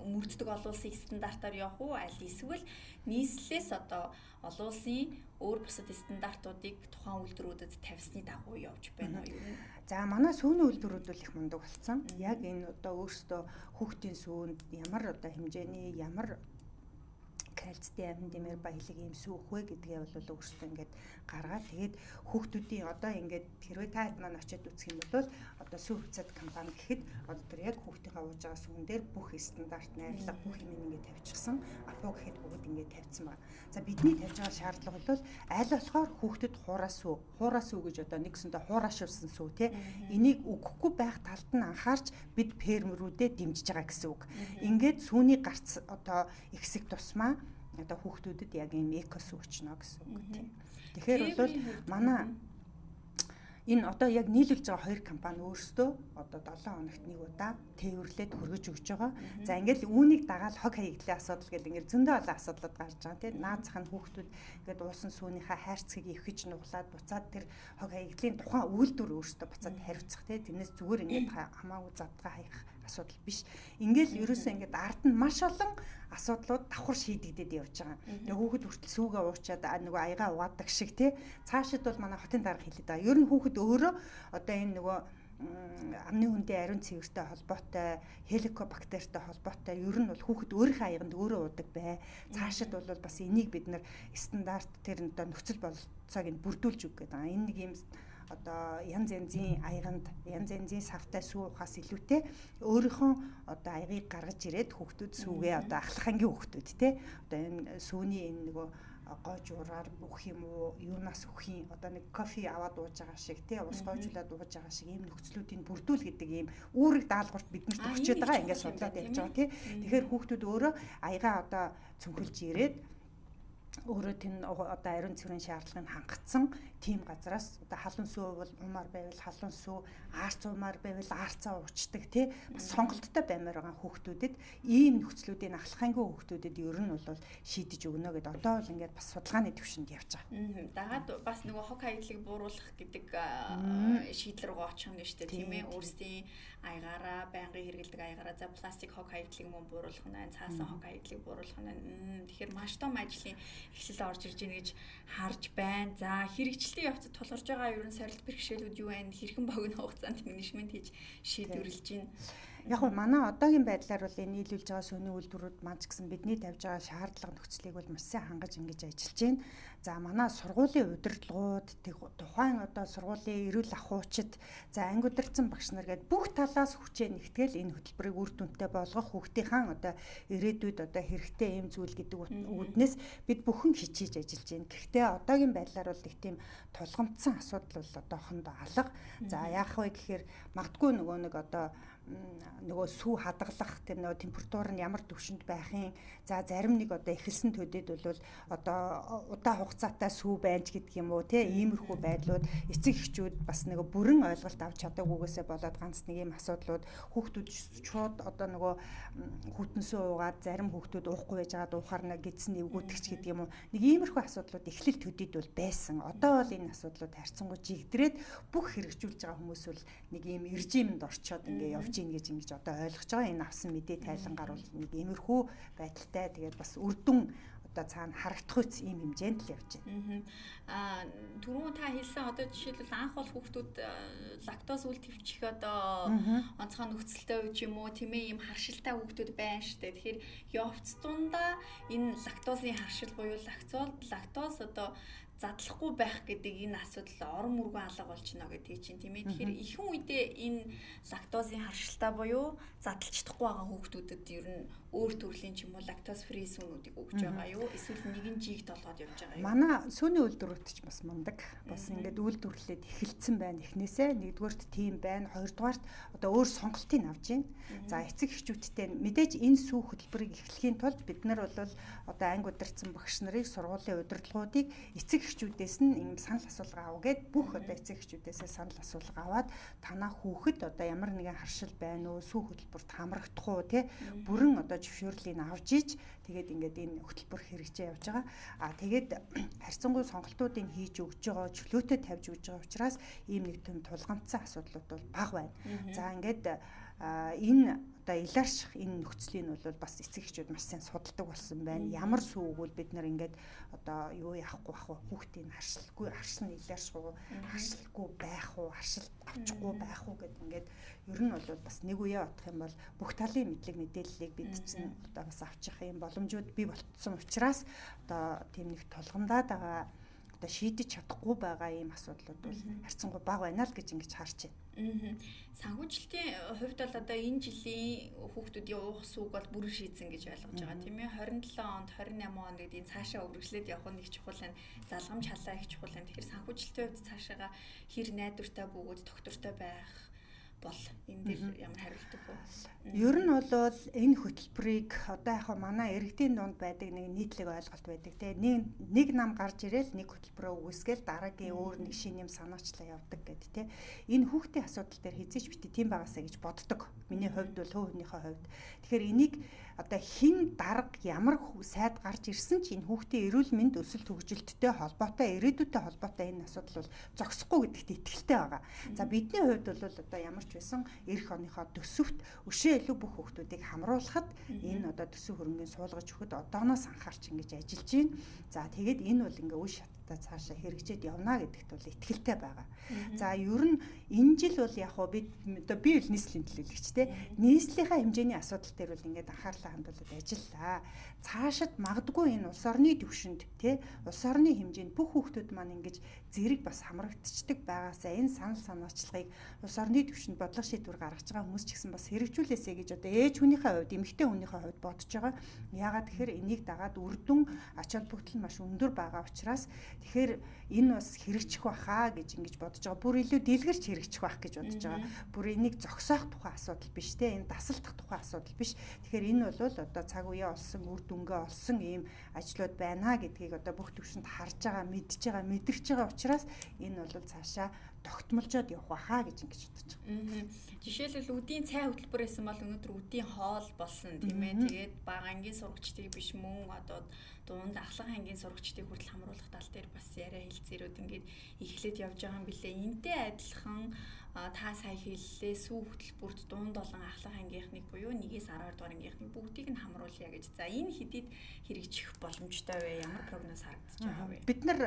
Speaker 1: мөрддөг олон улсын стандартаар явах уу, аль эсвэл нийслэлээс одоо олон улсын өөр бусад стандартуудыг тухайн үйлдвэрүүдэд тавьсны дагуу явж байна уу юу?
Speaker 2: За манай сүүний үйлдвэрүүд бол их мундаг болсон. Яг энэ одоо өөрсдөө хүүхдийн сүүнд ямар одоо хэмжээний ямар кальцтэй амин дэмэр баялаг ийм сүүх вэ гэдгээ бол өөрсдөө ингээд гаргаад тэгээд хүүхдүүдийн одоо ингээд хэрвээ та хэд маань очиод үзэх юм бол одоо сүү хуцаад компани гэхэд одоо тэр яг хүүхдийнхээ ууж байгаа сүүн дээр бүх стандарт найрлага бүх юм ингээд тавьчихсан. Апу гэхэд бүгд ингээд тавьсан байна. За бидний тавьж байгаа шаардлага бол аль болохоор хүүхдэд хуураа сүү гэж одоо нэгсэндээ хуурашуулсан сүү те энийг өгөхгүй байх талд нь анхаарч бид фермерүүдэд дэмжиж байгаа гэсэн үг. Ингээд сүүний гарц одоо ихсэх тусмаа одоо хүүхдүүдэд яг ийм экосүү өчнө гэсэн үг тийм. Тэгэхээр бол манай Энэ одоо яг нийлүүлж байгаа хоёр компани өөрсдөө одоо 7 хоногт нэг удаа тээвэрлээд хүргэж өгч байгаа. За ингээд үүнийг дагаад хог хаягдлын асуудал гэл ингээд зөндөө олон асуудлууд гарч байгаа тийм. Наазах нь хүүхдүүд ингээд уусан сүүнийхээ хайрцгийг өвхөж нуглаад буцаад тэр хог хаягдлын тухайн үйлдвэр өөрсдөө буцаад хариуцах тийм. Тэрнээс зүгээр ингээд хамаагүй задгаа хаях асуудал биш. Ингээл ерөөсөө ингээд ард нь маш олон асуудлууд давхар шийдэгдээд явж байгаа. Тэгээ хүүхэд хүртэл сүүгээ уучаад нөгөө аягаа угаадаг шиг тий. Цаашид бол манай хотын дарга хэлээд байгаа. Ер нь хүүхэд өөрөө одоо энэ нөгөө амны хүндээ ариун цэвэртэй холбоотой, хеликобактертэй холбоотой ер нь бол хүүхэд өөрийнхөө аяганд өөрөө уудаг бай. Цаашид бол бас энийг бид нэр стандарт тэр нөхцөл болцоог нь бүрдүүлж өгөх гэдэг. Энэ нэг юм одоо янз янзын аяганд янз янзын савтай сүү ухаас илүүтэй өөрийнхөө одоо аягийг гаргаж ирээд хүүхдүүд сүүгээ одоо ахлах ангийн хүүхдүүд те одоо энэ сүүний энэ нөгөө гойжураар өгөх юм уу юунаас өгөх юм одоо нэг кофе аваад ууж байгаа шиг те ус гойжуулаад ууж байгаа шиг ийм нөхцлүүдийг бүрдүүл гэдэг ийм үүрэг даалгаварт биднэрт өгчөөд байгаа ингээд судлаад явж байгаа тий. Тэгэхээр хүүхдүүд өөрөө аягаа одоо цөнхөлж ирээд өөрөө тэн одоо ариун цэврийн шаардлагыг хангацсан тийм газраас одоо халуун сүү бол умаар байвал халуун сүү, аарц умаар байвал аарцаа уучдаг тий бас сонголттой баймаар байгаа хүүхдүүдэд ийм нөхцлүүдийн ахлахангийн хүүхдүүдэд ер нь бол шийдэж өгнө гэдээ одоо бол ингээд бас судалгааны төвшөнд явж байгаа.
Speaker 1: Дагаад бас нөгөө хог хаягдлыг бууруулах гэдэг шийдэл рүү очих нь шүү дээ тийм ээ. Өөрсдийн аягаараа байнгын хэрэглэдэг аягаараа за пластик хог хаягдлыг мөн бууруулах нь, цаасан хог хаягдлыг бууруулах нь. Тэгэхээр маш том ажлын эхлэл орж ирж байна гэж харж байна. За хэрэгжилтийн явцад тулгарч байгаа ерөн сорилт бэрхшээлүүд юу вэ? Хэрхэн богино хугацаанд менежмент хийж шийдвэрлэж байна?
Speaker 2: Яг нь манай одоогийн байдлаар бол энэ нийлүүлж байгаа сүүний үйлдвэрүүд маань ч гэсэн бидний тавьж байгаа шаардлага нөхцөлийг бол маш сайн хангаж ингэж ажиллаж байна. За манай сургуулийн удирдлагууд тухайн одоо сургуулийн эрүүл ахуйчид за анги удирдсан багш нар гээд бүх талаас хүчээ нэгтгэл энэ хөтөлбөрийг үр дүнтэй болгох хүүхдийнхээ одоо ирээдүйд одоо хэрэгтэй юм зүйл гэдэг үүднээс бид бүхэн хичээж ажиллаж байна. Гэхдээ одоогийн байдлаар бол их тийм тулгамдсан асуудал бол одоохондоо алга. За яах вэ гэхээр магадгүй нөгөө нэг одоо нөгөө сүү хадгалах тэр нөгөө температур нь ямар түвшинд байхын за зарим нэг одоо эхэлсэн төдөд бол одоо удаан хугацаатай сүү байж гэдэг юм уу те иймэрхүү байдлууд эцэг эхчүүд бас нөгөө бүрэн ойлголт авч чадаагүйгээсээ болоод ганц нэг юм асуудлууд хүүхдүүд шууд одоо нөгөө хүүтэн сүү уугаад зарим хүүхдүүд уухгүй байж байгаа дуухаарна гэдсэн эвгүүдэгч гэдэг юм уу нэг иймэрхүү асуудлууд эхлэл төдөд бол байсан одоо бол энэ асуудлууд харьцангуй жигдрээд бүх хэрэгжүүлж байгаа хүмүүс бол нэг ийм режимд орчоод ингээ явж ийн гэж ингэж одоо ойлгож байгаа энэ авсан мэдээ тайлангаар бол нэг иймэрхүү байдалтай тэгээд бас үрдүн одоо цаана харагдах үс ийм хэмжээнд л явж байна.
Speaker 1: Түрүүн та хэлсэн одоо жишээлбэл анх бол хүүхдүүд лактоз үл твчих одоо онцгой нөхцөлтэй үуч юм уу тийм ээ ийм харшилтай хүүхдүүд байна шүү дээ. Тэгэхээр явц дундаа энэ лактозын харшил буюу лактоз одоо задлахгүй байх гэдэг энэ асуудал орон мөргөө алга болчихно гэдэг чинь тийм ээ. Тэгэхээр ихэнх үедээ энэ лактозын харшилтай буюу задлчихдахгүй байгаа хүүхдүүдэд ер нь өөр төрлийн ч юм уу лактоз фри сүүнүүдийг өгч байгаа юу? Эсвэл нэгэн жиг толгойд явж байгаа юу?
Speaker 2: Манай сүүний үйлдвэрүүд ч бас мундаг. Бас ингээд үйлдвэрлэлээд эхэлсэн байна эхнээсээ. Нэгдүгээрт тийм байна. Хоёрдугаарт одоо өөр сонголтыг авж байна. За эцэг эхчүүдтэй мэдээж энэ сүү хөтөлбөрийг эхлэхийн тулд бид нар бол одоо анги удирдсан багш нарыг сургуулийн удирдлагуудыг эцэг эхчүүдээс нь ийм санал асуулга авгээд бүх одоо эцэг эхчүүдээсээ санал асуулга аваад танаа хүүхэд одоо ямар нэгэн харшил байна уу? Сүү хөтөлбөрт хамрагдах уу те? Бүрэн одоо зөвшөөрлийг авж иж тэгээд ингээд энэ хөтөлбөр хэрэгжиж явж байгаа. Тэгээд харьцангуй сонголтуудыг хийж өгч байгаа, чөлөөтэй тавьж өгч байгаа учраас ийм нэг том тулгамдсан асуудлууд бол бага байна. За ингээд энэ одоо илэрших энэ нөхцөлийг нь бол бас эцэг эхчүүд маш сайн судалдаг болсон байна. Ямар сүү өгвөл бид нар ингээд одоо юу яахгүй бах вэ? Хүүхдийн харшилгүй, харшил нь илэрших уу, харшилгүй байх уу, харшил авчихгүй байх уу гэд ингээд ер нь бол бас нэг үе бодох юм бол бүх талын мэдлэг мэдээллийг бид чинь одоо бас авчих юм боломжууд бий болцсон учраас одоо тийм нэг тулгамдаад байгаа одоо шийдэж чадахгүй байгаа ийм асуудлууд бол харьцангуй бага байна л гэж ингэж харж байна.
Speaker 1: Санхүүжилтийн хувьд бол одоо энэ жилийн хүүхдүүдийн уух сүүг бол бүрэн шийдсэн гэж ойлгож байгаа тийм ээ. 27 онд 28 онд гэдгийг цаашаа үргэлжлээд явах нь их чухал байна. Залгамж халаа их чухал байна. Тэгэхээр санхүүжилтийн хувьд цаашаага хэр найдвартай бөгөөд доктортой байх бол энэ дээр ямар хариулт өгөх вэ?
Speaker 2: Ер нь бол энэ хөтөлбөрийг одоо яг манай иргэдийн дунд байдаг нэг нийтлэг ойлголт байдаг тийм нэг нам гарч ирээл нэг хөтөлбөрөө үүсгээл дараагийн өөр нэг шинэ юм санаачлаа явдаг гэдэг тийм энэ хүүхдийн асуудал дээр хизээч бити тийм байгаасаа гэж боддог. Миний хувьд бол хөөхнийхөө хувьд. Тэгэхээр энийг одоо хин дарга ямар сайд гарч ирсэн ч энэ хүүхдийн эрүүл мэнд өсөлт хөгжилттэй холбоотой ирээдүйтэй холбоотой энэ асуудал бол зогсохгүй гэдэгт итгэлтэй байгаа. За бидний хувьд бол одоо ямар ч байсан эх оныхоо төсөвт өшөө илүү бүх хүүхдүүдийг хамруулахад энэ одоо төсөв хөрөнгөний суулгаж өгөхөд одооноос анхаарч ингэж ажиллаж байна. За тэгээд энэ бол ингээ үе шаттай цаашаа хэрэгжээд явна гэдэгт бол итгэлтэй байгаа. За ер нь энэ жил бол яг хоо би бол нийслэлийн төлөөлөгч те нийслэлийнхаа хэмжээний асуудал дээр бол ингээд анхаарлаа хандуулад ажиллаа. Цаашид магадгүй энэ улс орны түвшинд те улс орны хэмжээнд бүх хүүхдүүд маань ингэж зэрэг бас хамрагдчихдаг байгаасаа энэ санал санаачлагыг улс орны түвшинд бодлого шийдвэр гаргаж байгаа хүмүүс ч гэсэн бас хэрэгжүүлээсэй гэж одоо ээж хүнийхээ хувьд эмэгтэй хүнийхээ хувьд бодож байгаа. Яагаад тэгэхээр энийг дагаад үрдүн ач холбогдол нь маш өндөр байгаа учраас тэгэхээр энэ бас хэрэгжих байхаа гэж ингэж бодож байгаа. Бүр илүү дэлгэрч хэрэгжих байх гэж бодож байгаа. Бүр энийг зогсоох тухай асуудал биш те энэ дасалдах тухай асуудал биш. Тэгэхээр энэ бол одоо цаг үеэ олсон үр дүнгээ олсон ийм ажлууд байна гэдгийг одоо бүх түвшинд харж байгаа, мэдж байгаа, мэдрэгч байгаа учраас энэ бол цаашаа тогтмолжоод явах байхаа гэж ингэж бодож байгаа.
Speaker 1: Жишээлбэл үдийн цай хөтөлбөр байсан бол өнөөдөр үдийн хоол болсон тийм ээ. Тэгээд бага ангийн сурагчдыг биш мөн одоо дунд ахлах ангийн сурагчдыг хүртэл хамруулах тал дээр бас яриа хэлцээрүүд ингээд эхлээд явж байгаа юм билээ. Энтэй адилхан та сая хэллээ сүү хөтөлбөрт дунд олон ахлах ангийнхныг буюу 1-ээс 12 дугаар ангийнхныг бүгдийг нь хамруулъя гэж. За энэ хэдийд хэрэгжих боломжтой вэ? Ямар прогноз харагдаж байгаа вэ?
Speaker 2: Бид нар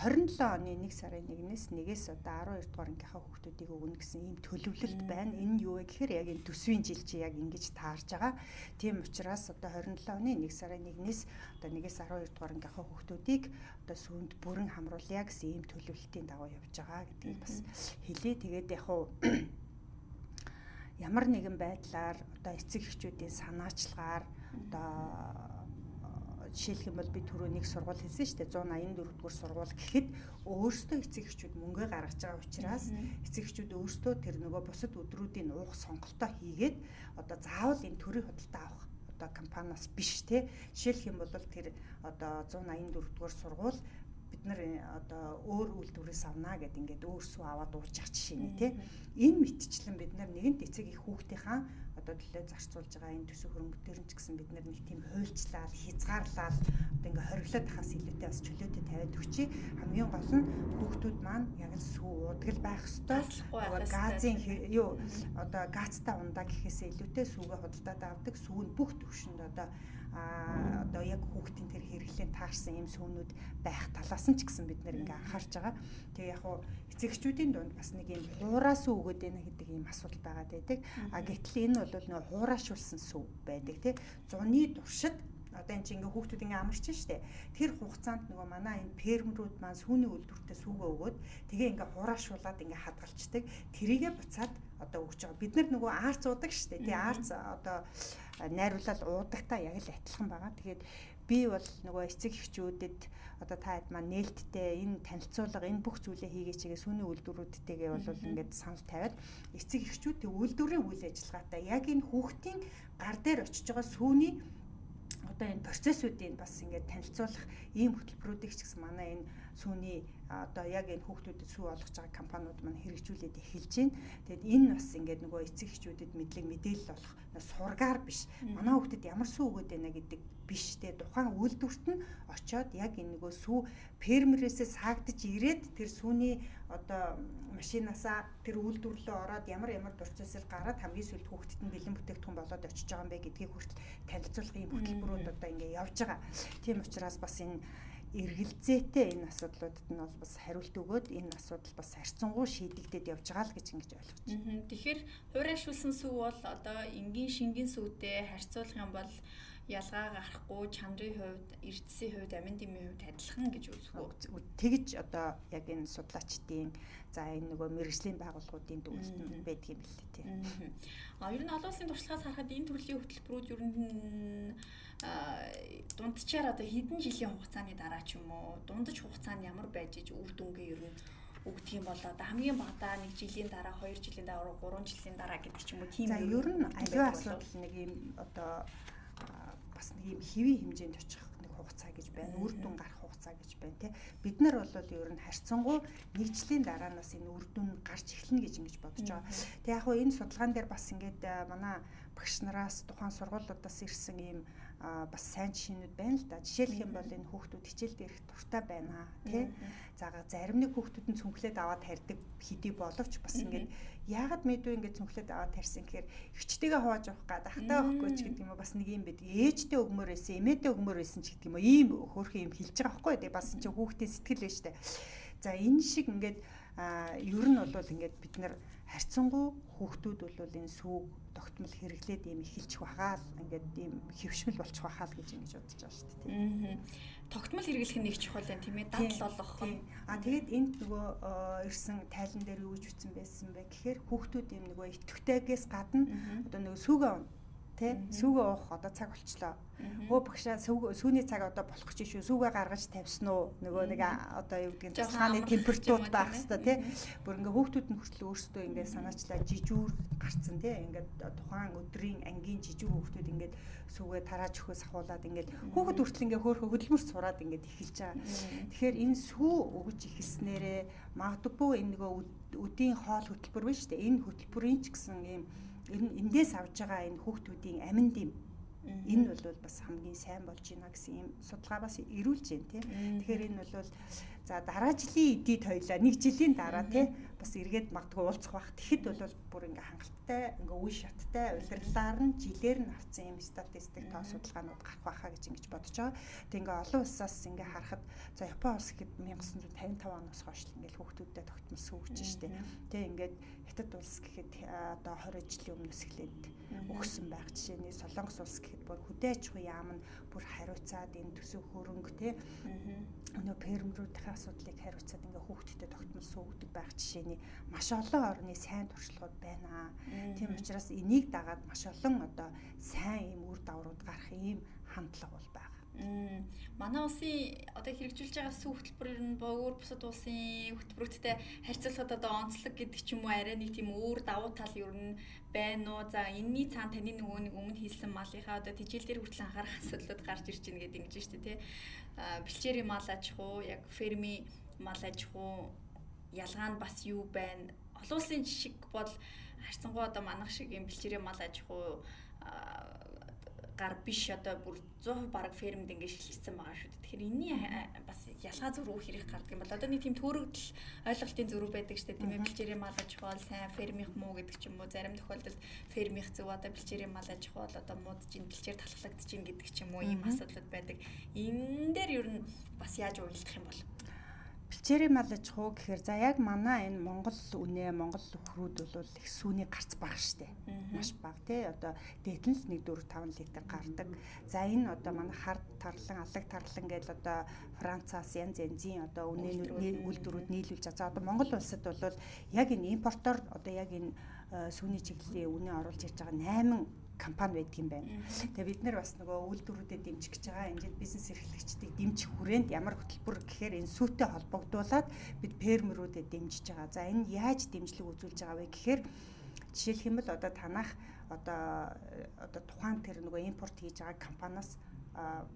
Speaker 2: 27 оны 1 сарын 1-ээс 1-ээс одоо 12 дугаар ангийнхаа хүүхдүүдийг өгнө гэсэн ийм төлөвлөлт байна. Энэ юу вэ гэхээр яг энэ төсвийн жил чи яг ингэж таарж байгаа. Тийм учраас одоо 27 оны 1 сарын 1-ээс одоо 1-ээс 12 дугаар ангийнхаа хүүхдүүдийг одоо сүүнд бүрэн хамруулъя гэсэн ийм төлөвлөлтийн дагуу явж байгаа гэдгийг бас хэлье. Тэгээд яг хуу ямар нэгэн байдлаар одоо эцэг эхчүүдийн санаачлагаар одоо жишээлх юм бол би түрүү нэг сургууль хэлсэн шүү дээ 184 дугаар сургууль гэхэд өөрсдөө эцэг эхчүүд мөнгө гаргаж байгаа учраас эцэг эхчүүд өөрсдөө тэр нөгөө бусад өдрүүдийн уух сонголтоо хийгээд одоо заавал энэ төрийн худалдаа авах одоо компаниас биш те жишээлх юм бол тэр одоо 184 дугаар сургууль бид нар одоо өөр үйлдвэрээс авна гэдэг ингээд өөрсөө аваад ууж явах жишээ нь те энэ мэтчлэн бид нар нэгэнт эцэг их хүүхдийнхаа одоо төлөө зарцуулж байгаа энэ төсөв хөрөнгө дээр нь ч гэсэн бид нар нэг тийм хуульчлал, хязгаарлал одоо ингээ хориглоод тахаас илүүтэй бас чөлөөтэй тавиад өгчий. Хамгийн гол нь хүүхдүүд маань яг л сүү уудаг байх ёстой. Газын юу одоо газтай ундаа гэхээсээ илүүтэй сүүгээ худалдаад авдаг. Сүү нь бүх төвшөнд одоо яг хүүхдийн тэр хэрэглэн таарсан юм сүүнүүд байх талаас нь ч гэсэн бид нэр ингээ анхаарч байгаа. Тэгээ яг хуу эцэгчүүдийн дунд бас нэг юм хуураас өгөөд байна гэдэг юм асуудал байгаад байдаг. Гэтэл энэ бол нөө хуурашуулсан сүү байдаг тий. Зуны туршид одоо энэ чинь ингээ хүүхдүүд ингээ амарч штэ. Тэр хугацаанд нөгөө манай энэ фермерүүд маань сүүний үйлдвэртээ сүүгээ өгөөд тэгээ ингээ хуурашуулаад ингээ хадгалцдаг. Тэрийгэ буцаад одоо өгч байгаа. Бид нар нөгөө аарц уудаг штэ. Тий аарц одоо найруулал уудагтаа яг л адилхан байгаа. Тэгээд би бол нөгөө эцэг эхчүүдэд одоо та хэд маань нээлттэй энэ танилцуулга энэ бүх зүйлээ хийгээч гэгээ сүүний үйлдвэрүүдтэйгээ бол ингээд санал тавиад эцэг эхчүүдийн үйлдвэрийн үйл ажиллагаатай яг энэ хүүхдийн гар дээр очиж байгаа сүүний одоо энэ процессүүдийг бас ингээд танилцуулах ийм хөтөлбөрүүдийг ч гэсэн манай энэ сүүний одоо яг энэ хүүхдүүдэд сүү олгож байгаа компаниуд маань хэрэгжүүлээд эхэлж байна. Тэгэд энэ бас ингээд нөгөө эцэг эхчүүдэд мэдээлэл болох сургаар биш. Манай хүүхдэд ямар сүү өгöd байна гэдэг биш те тухайн үйлдвэрт нь очиод яг энэ нөгөө сүү фермерээсээ саагдж ирээд тэр сүүний одоо машинаасаа тэр үйлдвэрлэлөө ороод ямар процессыг гараад хамгийн сүүлд хүүхдэд нь бэлэн бүтээгдэхүүн болоод очиж байгаа юм бэ гэдгийг хүртэл танилцуулах юм хөтөлбөрүүд одоо ингээ явж байгаа. Тийм учраас бас энэ эргэлзээтэй энэ асуудлуудад нь бол бас хариулт өгөөд энэ асуудал бас харьцангуй шийдэгдээд явж байгаа л гэж ингэж ойлгож байна.
Speaker 1: Тэгэхээр хуурайшуулсан сүү бол одоо энгийн шингийн сүүтэй харьцуулах юм бол ялгаа гарахгүй чанарын хувьд, эрдэсийн хувьд, амин дэмийн хувьд адилхан гэж үзэх үү?
Speaker 2: Тэгж одоо яг энэ судлаачдын за энэ нөгөө мэргэжлийн байгууллагуудын дүгнэлт нь байдаг юм билээ тийм.
Speaker 1: Ер нь олон улсын туршлагаас харахад энэ төрлийн хөтөлбөрүүд ер нь дундчаар одоо хэдэн жилийн хугацааны дараа ч юм уу дундаж хугацаанд ямар байж иж үр дүнгээ ер нь өгдөг юм бол одоо хамгийн багадаа 1 жилийн дараа 2 жилийн дараа 3 жилийн дараа гэдэг ч юм уу тийм
Speaker 2: за ер нь аливаа асуудал нэг юм одоо бас нэг юм хэвийн хэмжээнд очих нэг хугацаа гэж байна. Үр дүн гарах хугацаа гэж байна тий. Бид нар бол ер нь харьцангуй 1 жилийн дараанаас энэ үр дүн гарч эхэлнэ гэж ингэж бодож байгаа. Тэг яг хөө энэ судалгаан дээр бас ингээд манай багш нараас тухайн сургуулиудаас ирсэн ийм бас сайн жишээнүүд байна л да. Жишээлх юм бол энэ хүүхдүүд хичээлд ирэх дуртай байна тий. Зарим нэг хүүхдүүд нь цүнхлээд аваад тарьдаг хэдий боловч бас ингээд яагаад мэдвэ ингээд цүнхлээд аваад тарьсан гэхээр эгчтэйгээ хувааж авах гад ахтаа авахгүй ч гэдэг юм уу бас нэг юм байдаг. Ээжтэй өгмөр байсан, эмээтэй өгмөр байсан ч гэдэг юм уу ийм хөөрхөн юм хэлж байгаа байхгүй тий. Бас энэ хүүхдийн сэтгэл байж тээ. За энэ шиг ингээд ер нь бол ингээд бид нар харьцангуй хүүхдүүд бол энэ сүүг тогтмол хэрэглээд ийм эхэлчих байгаал ингээд ийм хөвшмөл болчих байгаал гэж ингэж бодож байгаа шүү дээ тийм.
Speaker 1: Тогтмол хэрэглэх нь нэг чухал юм тийм ээ дадал болгох юм.
Speaker 2: Тэгээд энд нөгөө ирсэн тайлан дээр юу гэж бичсэн байсан бэ гэхээр хүүхдүүд ийм нөгөө итгэвтэйгээс гадна одоо нөгөө сүүгээ тий сүүгээ уух одоо цаг болчлоо. Өө багшаа сүүний цаг одоо болох гэж шүү. Сүүгээ гаргаж тавьсан уу? Нөгөө нэг одоо юу гэдэг нь тусгааны температур байх хэвээр тий. Бүр ингээ хүүхдүүд нь хүртэл өөрсдөө ингээ санаачлаа жижүүр гарцсан тий. Ингээ тухайн өдрийн ангийн жижүүр хүүхдүүд ингээ сүүгээ тарааж өгөхөөс ахуулаад ингээ хүүхэд хүртэл ингээ хөөхө хөдөлмөрт сураад ингээ эхэлж байгаа. Тэгэхээр энэ сүү өгж эхэлснээрээ магадгүй энэ нөгөө өдийн хоол хөтөлбөр байна шүү дээ. Энэ хөтөлбөрийн ч гэсэн ийм эндээс авж байгаа энэ хүүхдүүдийн аминд юм. Энэ бол бас хамгийн сайн болж байна гэсэн юм судалгаа бас ирүүлж байна тийм. Тэгэхээр энэ бол за дараа жилийн эдийн тойлоо 1 жилийн дараа тийм бас эргээд магадгүй уулзах байх. Тэгэхэд бол бүр ингээ хангалттай ингээ үе шаттай удирлаар нь жилээр нь авсан юм статистик тоо судалгаанууд гарах байхаа гэж ингэж бодож байгаа. Тэг ингээ олон улсаас ингээ харахад за Япон улс гэхэд 1955 оноос хойш ингээ хүүхдүүдэд тогтмол сүүгч штэ. Тэг ингээд Хятад улс гэхэд одоо 20 жилийн өмнөөс эхлээд өгсөн байх. Жишээний Солонгос улс гэхэд бүр хөдөө аж ахуйн яам нь бүр хариуцаад энэ төсөв хөрөнгө тий өнөө фермерүүдийн асуудлыг хариуцаад ингээ хүүхдэд тогтмол суугдаг байх жишээний маш олон орны сайн туршлагууд байна. Тийм учраас энийг дагаад маш олон одоо сайн ийм үр дагаврууд гарах ийм хандлага бол байна.
Speaker 1: Манай улсын одоо хэрэгжүүлж байгаа сүү хөтөлбөр нь өөр бусад улсын хөтөлбөртэй харьцуулахад одоо онцлог гэдэг ч юм уу арай нэг тийм өөр давуу тал ер нь байна уу? За энэний цаана таны нөгөө нэг өмнө хийсэн малынхаа одоо тижэл дээр хүртэл анхаарах асуудлууд гарч ирж байна гэдэг ингэж шүү дээ тий. Бэлчээрийн мал аж ахуй, яг фермийн мал аж ахуй ялгаа нь бас юу байна? Олон улсын жишг бол харьцангуй одоо манайх шиг юм бэлчээрийн мал аж ахуй гар биш одоо бүр 100% бараг фермд ингэ шилжсэн байгаа шүү дээ. Тэгэхээр энэний бас ялгаа зөрүү хэрэг гардаг юм бол одоо нэг тийм төөрөгдөл ойлголтын зөрүү байдаг шүү дээ. Тийм ээ бэлчээрийн мал аж ахуй сайн фермийнх муу гэдэг ч юм уу зарим тохиолдолд фермийнх зөв одоо бэлчээрийн мал аж ахуй бол одоо муудж ин бэлчээр талхлагдаж ин гэдэг ч юм уу ийм асуудлууд байдаг. Энэ дээр ер нь бас яаж уйлдах юм бол
Speaker 2: бэлчээрийн мал аж ахуй гэхээр за яг манай энэ Монгол Монгол өхрүүд бол их сүүний гарц бага штэ. Маш бага тий одоо дээд нь л 1.4-5 литр гардаг. За энэ одоо манай хард тарлан, алаг тарлан гэж одоо Францаас янз янзын одоо үйлдвэрүүд нийлүүлж байгаа. За одоо Монгол улсад бол яг энэ импортоор одоо яг энэ сүүний чиглэлийн үнэ оруулж ирж байгаа 8 компани байдаг юм байна. Тэгээ бид нар бас нөгөө үйлдвэрүүдэд дэмжих гэж байгаа энэ бизнес эрхлэгчдийг дэмжих хүрээнд ямар хөтөлбөр гэхээр энэ сүүтэй холбогдуулаад бид фермерүүдэд дэмжиж байгаа. За энэ яаж дэмжлэг үзүүлж байгаа вэ гэхээр жишээлх юм бол одоо танах одоо тухайн тэр нөгөө импорт хийж байгаа компаниас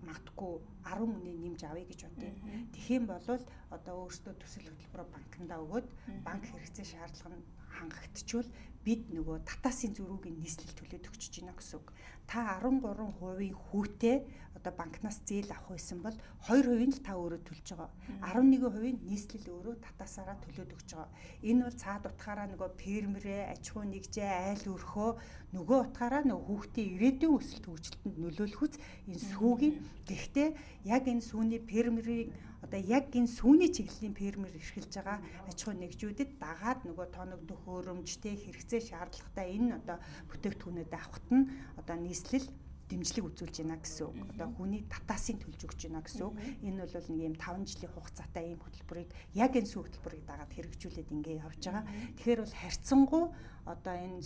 Speaker 2: магадгүй 10 үнэ нэмж авъя гэж бодъё. Тэгэх юм бол одоо өөрсдөө төсөл хөтөлбөрөөр банкнда өгөөд банк хэрэгцээ шаардлага нь хангагдчихвал бид нөгөө татаасын зөрүүгийн нийслэл төлөөд өгч байна гэсэн үг. Та 13% хүүтэй одоо банкнаас зээл авах байсан бол 2% л та өөрөө төлж байгаа. 11% нийслэл өөрөө татаасаараа төлөөд өгч байгаа. Энэ бол цаад утгаараа нөгөө фермерээ, аж ахуй нэгжээ, айл өрхөө нөгөө утгаараа нөгөө хүүхдийн ирээдүйн өсөлт хөгжилтөнд нөлөөлөхөц энэ сүүгийн гэхдээ яг энэ сүүний фермерийн одоо яг энэ сүүний чиглэлийн фермер эрхэлж байгаа аж ахуй нэгжүүдэд дагаад нөгөө тоног төхөөрөмжтэй хэрэгцээ шаардлагатай энэ одоо бүтээгдэхүүнүүд авахт нь одоо нийслэл дэмжлэг үзүүлж байна гэсэн үг. Одоо хүний татаасын төлж өгч байна гэсэн үг. Энэ бол нэг юм 5 жилийн хугацаатай ийм хөтөлбөрийг яг энэ сүү хөтөлбөрийг дагаад хэрэгжүүлээд ингэ явж байгаа. Тэгэхээр бол харьцангуй одоо энэ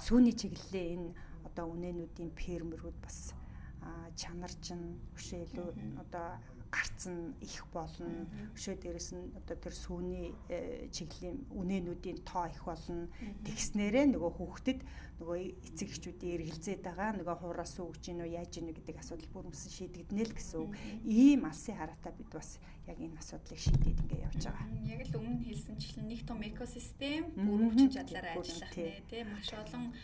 Speaker 2: сүүний чиглэлийн энэ одоо үнэнүүдийн фермерүүд бас чанарчин өшөө илүү одоо гарцсан их болно. Өшөө дээрэс нь одоо тэр сүүний чиглэлийн үнэнүүдийн тоо их болно. Тэгснээрээ нөгөө хүүхдэд нөгөө эцэг эхчүүдийн эргэлзээд байгаа нөгөө хуураас өгч гинөө яаж гинөө гэдэг асуудал бүрмсэн шийдэгдэнэ л гэсэн үг. Ийм алсын хараатай бид бас яг энэ асуудлыг шийдээд ингээ явж байгаа.
Speaker 1: Яг л өмнө хэлсэнчлэн нэг том экосистем бүрэн чадлаараа ажиллах нэ тий маш олон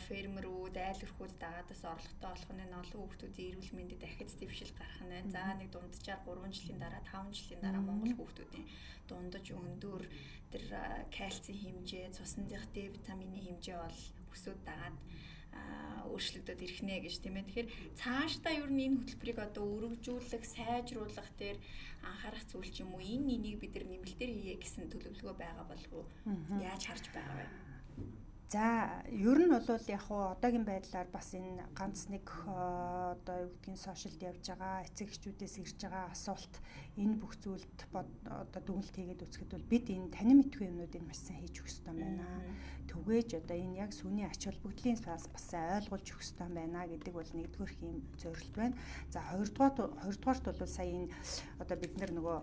Speaker 1: фермерүүд, айл өрхүүд дагаадас орлоготой болох нь олон хүүхдүүдийн эрүүл мэндэд дахид дэвшил гарах нь. За нэг дунджаар 3 жилийн дараа 5 жилийн дараа Монгол хүүхдүүдийн дундаж өндөр тэр кальцийн хэмжээ, цусны дэх Д витамины хэмжээ бол өсөд дагаад өөрчлөгдөд ирэх нэ гэж тийм ээ. Тэгэхээр цаашдаа ер нь энэ хөтөлбөрийг одоо өргөжүүлэх, сайжруулах дээр анхаарах зүйл ч юм уу энэ энийг бид нар нэмэлтээр хийе гэсэн төлөвлөгөө байгаа болов уу? Яаж харж байгаа вэ?
Speaker 2: За ер нь бол яг хуу одоогийн байдлаар бас энэ ганц нэг одоо юу гэдгийг сошиалд явж байгаа эцэг эхчүүдээс ирж байгаа асуулт энэ бүх зүйлд одоо дүгнэлт хийгээд үзэхэд бол бид энэ танин мэдгүй юмнуудыг маш сайн хийж өгөх хэрэгтэй байна. Түгээж одоо энэ яг сүүний ач холбогдлын бас сайн ойлгуулж өгөх хэрэгтэй байна гэдэг бол нэгдүгээр юм зорилт байна. За хоёрдугаарт бол сая энэ одоо бид нар нөгөө